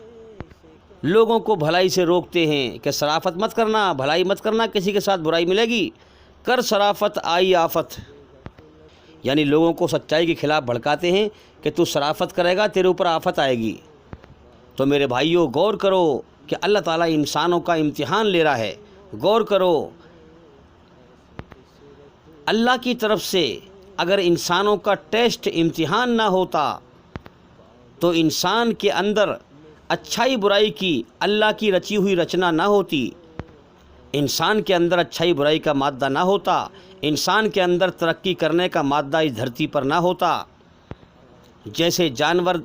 لوگوں کو بھلائی سے روکتے ہیں کہ شرافت مت کرنا، بھلائی مت کرنا، کسی کے ساتھ برائی ملے گی، کر شرافت آئی آفت۔ یعنی لوگوں کو سچائی کے خلاف بھڑکاتے ہیں کہ تو شرافت کرے گا تیرے اوپر آفت آئے گی۔ تو میرے بھائیوں غور کرو کہ اللہ تعالیٰ انسانوں کا امتحان لے رہا ہے۔ غور کرو، اللہ کی طرف سے اگر انسانوں کا ٹیسٹ امتحان نہ ہوتا تو انسان کے اندر اچھائی برائی کی اللہ کی رچی ہوئی رچنا نہ ہوتی، انسان کے اندر اچھائی برائی کا مادہ نہ ہوتا، انسان کے اندر ترقی کرنے کا مادہ اس دھرتی پر نہ ہوتا۔ جیسے جانور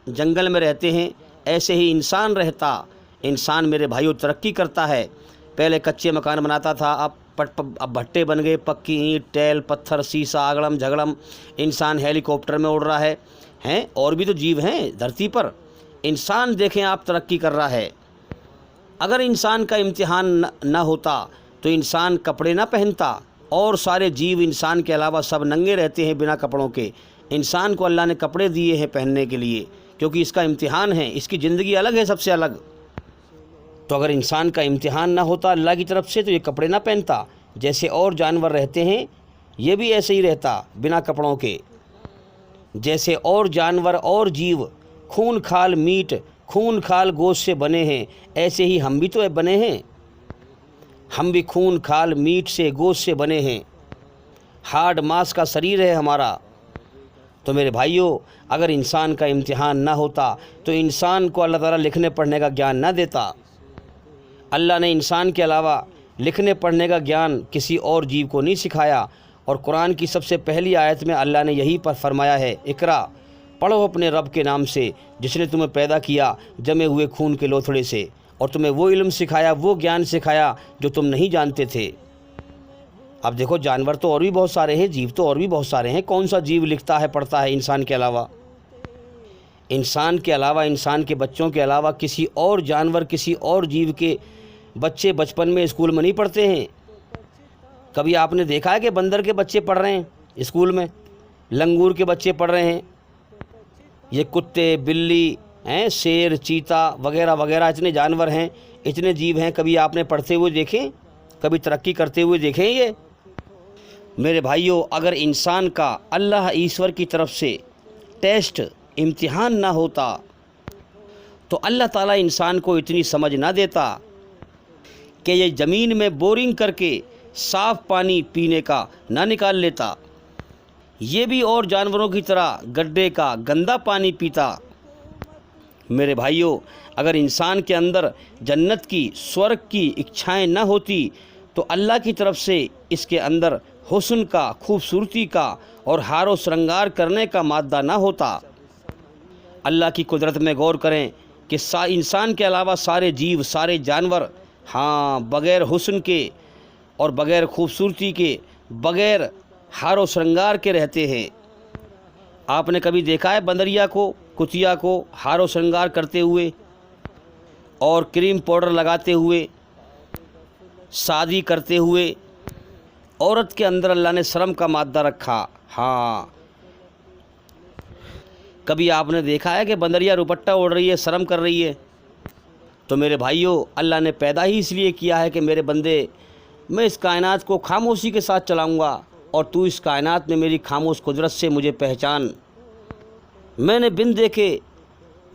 جنگل میں رہتے ہیں ایسے ہی انسان رہتا۔ انسان میرے بھائیوں ترقی کرتا ہے۔ پہلے کچے مکان بناتا تھا، اب بھٹے بن گئے، پکی اینٹ، ٹیل، پتھر، سیسہ، اگڑم جھگڑم۔ انسان ہیلی کاپٹر میں اڑ رہا ہے اور بھی تو جیو ہیں دھرتی پر۔ انسان دیکھیں آپ ترقی کر رہا ہے۔ اگر انسان کا امتحان نہ ہوتا تو انسان کپڑے نہ پہنتا، اور سارے جیو انسان کے علاوہ سب ننگے رہتے ہیں بنا کپڑوں کے۔ انسان کو اللہ نے کپڑے دیے ہیں پہننے کے لیے، کیونکہ اس کا امتحان ہے، اس کی زندگی الگ ہے سب سے الگ۔ تو اگر انسان کا امتحان نہ ہوتا اللہ کی طرف سے تو یہ کپڑے نہ پہنتا۔ جیسے اور جانور رہتے ہیں یہ بھی ایسے ہی رہتا بنا کپڑوں کے۔ جیسے اور جانور اور جیو خون کھال میٹ، خون کھال گوشت سے بنے ہیں، ایسے ہی ہم بھی تو بنے ہیں۔ ہم بھی خون کھال میٹ سے گوشت سے بنے ہیں، ہارڈ ماس کا شریر ہے ہمارا۔ تو میرے بھائیوں، اگر انسان کا امتحان نہ ہوتا تو انسان کو اللہ تعالیٰ لکھنے پڑھنے کا گیان نہ دیتا۔ اللہ نے انسان کے علاوہ لکھنے پڑھنے کا گیان کسی اور جیو کو نہیں سکھایا۔ اور قرآن کی سب سے پہلی آیت میں اللہ نے یہی پر فرمایا ہے، اقرا، پڑھو اپنے رب کے نام سے جس نے تمہیں پیدا کیا جمے ہوئے خون کے لوتھڑے سے، اور تمہیں وہ علم سکھایا، وہ گیان سکھایا جو تم نہیں جانتے تھے۔ اب دیکھو جانور تو اور بھی بہت سارے ہیں، جیو تو اور بھی بہت سارے ہیں، کون سا جیو لکھتا ہے پڑھتا ہے انسان کے علاوہ؟ انسان کے علاوہ، انسان کے بچوں کے علاوہ کسی اور جانور، کسی اور جیو کے بچے بچپن میں اسکول میں نہیں پڑھتے ہیں؟ کبھی آپ نے دیکھا ہے کہ بندر کے بچے پڑھ رہے ہیں اسکول میں، لنگور کے بچے پڑھ رہے ہیں؟ یہ کتے، بلی، شیر، چیتا وغیرہ وغیرہ اتنے جانور ہیں، اتنے جیو ہیں، کبھی آپ نے پڑھتے ہوئے دیکھیں؟ کبھی ترقی کرتے ہوئے دیکھیں؟ یہ میرے بھائیوں، اگر انسان کا اللہ ایشور کی طرف سے ٹیسٹ امتحان نہ ہوتا تو اللہ تعالیٰ انسان کو اتنی سمجھ نہ دیتا کہ یہ زمین میں بورنگ کر کے صاف پانی پینے کا نہ نکال لیتا، یہ بھی اور جانوروں کی طرح گڈھے کا گندا پانی پیتا۔ میرے بھائیوں، اگر انسان کے اندر جنت کی، سورگ کی اچھائیں نہ ہوتی تو اللہ کی طرف سے اس کے اندر حسن کا، خوبصورتی کا اور ہار و سرنگار کرنے کا مادہ نہ ہوتا۔ اللہ کی قدرت میں غور کریں کہ انسان کے علاوہ سارے جیو، سارے جانور بغیر حسن کے اور بغیر خوبصورتی کے، بغیر ہار و سرنگار کے رہتے ہیں۔ آپ نے کبھی دیکھا ہے بندریا کو، کتیا کو ہار و سرنگار کرتے ہوئے اور کریم پاؤڈر لگاتے ہوئے، شادی کرتے ہوئے؟ عورت کے اندر اللہ نے شرم کا مادہ رکھا۔ کبھی آپ نے دیکھا ہے کہ بندریا روپٹہ اوڑھ رہی ہے، شرم کر رہی ہے؟ تو میرے بھائیوں، اللہ نے پیدا ہی اس لیے کیا ہے کہ میرے بندے، میں اس کائنات کو خاموشی کے ساتھ چلاؤں گا اور تو اس کائنات میں میری خاموش قدرت سے مجھے پہچان۔ میں نے بن دیکھے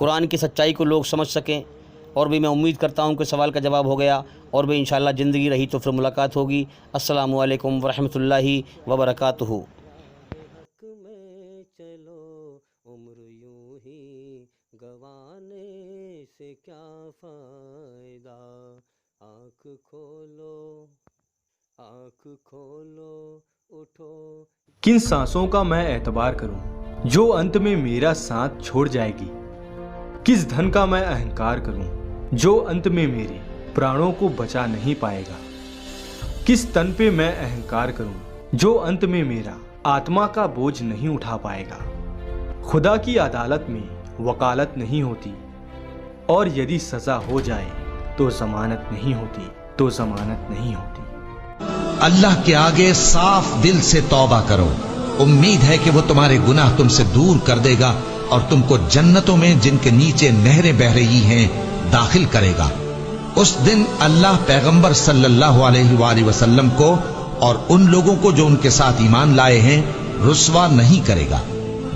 قرآن کی سچائی کو لوگ سمجھ سکیں. اور بھی میں امید کرتا ہوں کہ سوال کا جواب ہو گیا, اور بھی انشاءاللہ زندگی رہی تو پھر ملاقات ہوگی. السلام علیکم ورحمۃ اللہ وبرکاتہ. چلو عمر یوں ہی گوانے سے کیا فائدہ, آنکھ کھولو اٹھو. کن سانسوں کا میں اعتبار کروں جو انت میں میرا ساتھ چھوڑ جائے گی؟ کس دھن کا میں اہنکار کروں جو انت میں میرے پرانوں کو بچا نہیں پائے گا؟ کس تن پہ میں اہنکار کروں جو انت میں میرا آتما کا بوجھ نہیں اٹھا پائے گا؟ خدا کی عدالت میں وکالت نہیں ہوتی, اور یدی سزا ہو جائے تو ضمانت نہیں ہوتی. اللہ کے آگے صاف دل سے توبہ کرو, امید ہے کہ وہ تمہارے گناہ تم سے دور کر دے گا اور تم کو جنتوں میں جن کے نیچے نہریں بہہ رہی ہیں داخل کرے گا. اس دن اللہ پیغمبر صلی اللہ علیہ وآلہ وسلم کو اور ان لوگوں کو جو ان کے ساتھ ایمان لائے ہیں رسوا نہیں کرے گا,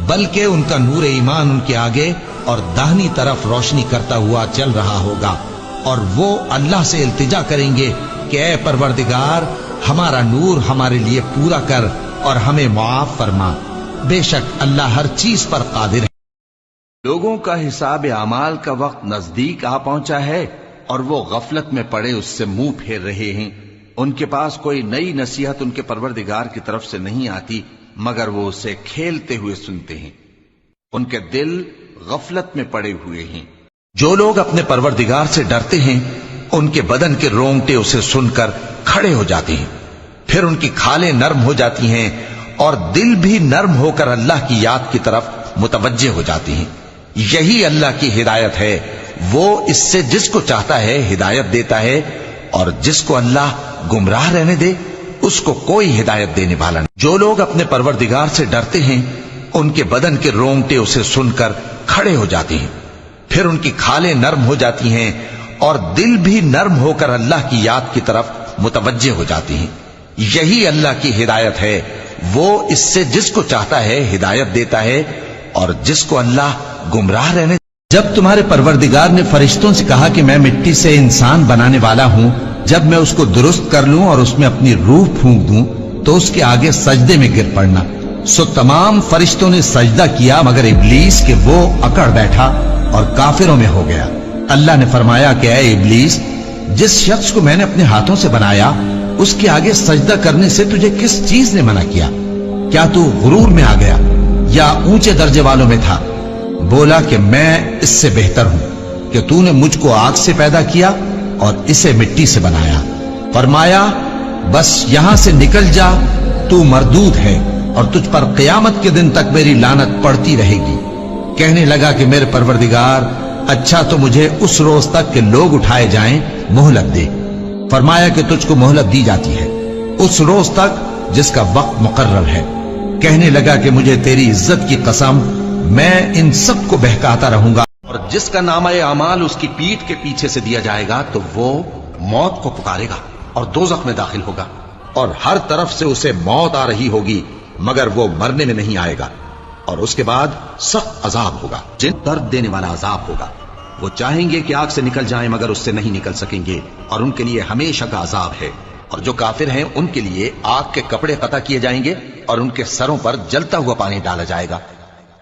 بلکہ ان کا نور ایمان ان کے آگے اور داہنی طرف روشنی کرتا ہوا چل رہا ہوگا, اور وہ اللہ سے التجا کریں گے کہ اے پروردگار ہمارا نور ہمارے لیے پورا کر اور ہمیں معاف فرما, بے شک اللہ ہر چیز پر قادر ہے. لوگوں کا حساب اعمال کا وقت نزدیک آ پہنچا ہے اور وہ غفلت میں پڑے اس سے منہ پھیر رہے ہیں. ان کے پاس کوئی نئی نصیحت ان کے پروردگار کی طرف سے نہیں آتی مگر وہ اسے کھیلتے ہوئے سنتے ہیں. ان کے دل غفلت میں پڑے ہوئے ہیں. جو لوگ اپنے پروردگار سے ڈرتے ہیں ان کے بدن کے رونگٹے اسے سن کر کھڑے ہو جاتے ہیں, پھر ان کی کھالیں نرم ہو جاتی ہیں اور دل بھی نرم ہو کر اللہ کی یاد کی طرف متوجہ ہو جاتے ہیں. یہی اللہ کی ہدایت ہے, وہ اس سے جس کو چاہتا ہے ہدایت دیتا ہے, اور جس کو اللہ گمراہ رہنے دے اس کو کوئی ہدایت دینے والا نہیں. جو لوگ اپنے پروردگار سے ڈرتے ہیں ان کے بدن کے رونگٹے اسے سن کر کھڑے ہو جاتے ہیں, پھر ان کی کھالیں نرم ہو جاتی ہیں اور دل بھی نرم ہو کر اللہ کی یاد کی طرف متوجہ ہو جاتی ہیں. یہی اللہ کی ہدایت ہے, وہ اس سے جس کو چاہتا ہے ہدایت دیتا ہے, اور جس کو اللہ گمراہ رہنے. جب تمہارے پروردگار نے فرشتوں سے کہا کہ میں مٹی سے انسان بنانے والا ہوں, جب میں اس کو درست کر لوں اور اس میں اپنی روح پھونک دوں تو اس کے آگے سجدے میں گر پڑنا. سو تمام فرشتوں نے سجدہ کیا مگر ابلیس کہ وہ اکڑ بیٹھا اور کافروں میں ہو گیا. اللہ نے فرمایا کہ اے ابلیس, جس شخص کو میں نے اپنے ہاتھوں سے بنایا اس کے آگے سجدہ کرنے سے تجھے کس چیز نے منع کیا؟ کیا تو غرور میں آ گیا یا اونچے درجے والوں میں تھا؟ بولا کہ میں اس سے بہتر ہوں کہ تو نے مجھ کو آگ سے پیدا کیا اور اسے مٹی سے بنایا. فرمایا بس یہاں سے نکل جا, تو مردود ہے اور تجھ پر قیامت کے دن تک میری لعنت پڑتی رہے گی. کہنے لگا کہ میرے پروردگار اچھا تو مجھے اس روز تک کہ لوگ اٹھائے جائیں مہلت دے. فرمایا کہ تجھ کو مہلت دی جاتی ہے اس روز تک جس کا وقت مقرر ہے. کہنے لگا کہ مجھے تیری عزت کی قسم میں ان سب کو بہکاتا رہوں گا, اور جس کا نامہ اعمال اس کی پیٹھ کے پیچھے سے دیا جائے گا تو وہ موت کو پکارے گا اور دوزخ میں داخل ہوگا, اور ہر طرف سے اسے موت آ رہی ہوگی مگر وہ مرنے میں نہیں آئے گا, اور اس کے بعد سخت عذاب ہوگا, جن درد دینے والا عذاب ہوگا. وہ چاہیں گے کہ آگ سے نکل جائیں مگر اس سے نہیں نکل سکیں گے, اور ان کے لیے ہمیشہ کا عذاب ہے. اور جو کافر ہیں ان کے لیے آگ کے کپڑے قطع کیے جائیں گے اور ان کے سروں پر جلتا ہوا پانی ڈالا جائے گا.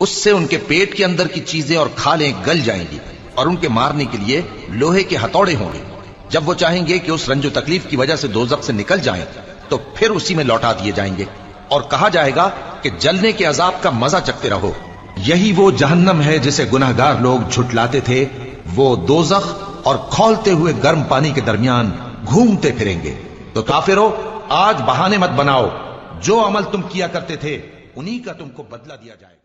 اس سے ان کے پیٹ کے اندر کی چیزیں اور کھالیں گل جائیں گی, اور ان کے مارنے کے لیے لوہے کے ہتھوڑے ہوں گے. جب وہ چاہیں گے کہ اس رنج و تکلیف کی وجہ سے دوزخ سے نکل جائیں تو پھر اسی میں لوٹا دیے جائیں گے, اور کہا جائے گا کہ جلنے کے عذاب کا مزہ چکھتے رہو. یہی وہ جہنم ہے جسے گناہگار لوگ جھٹلاتے تھے, وہ دوزخ اور کھولتے ہوئے گرم پانی کے درمیان گھومتے پھریں گے. تو کافرو آج بہانے مت بناؤ, جو عمل تم کیا کرتے تھے انہی کا تم کو بدلہ دیا جائے.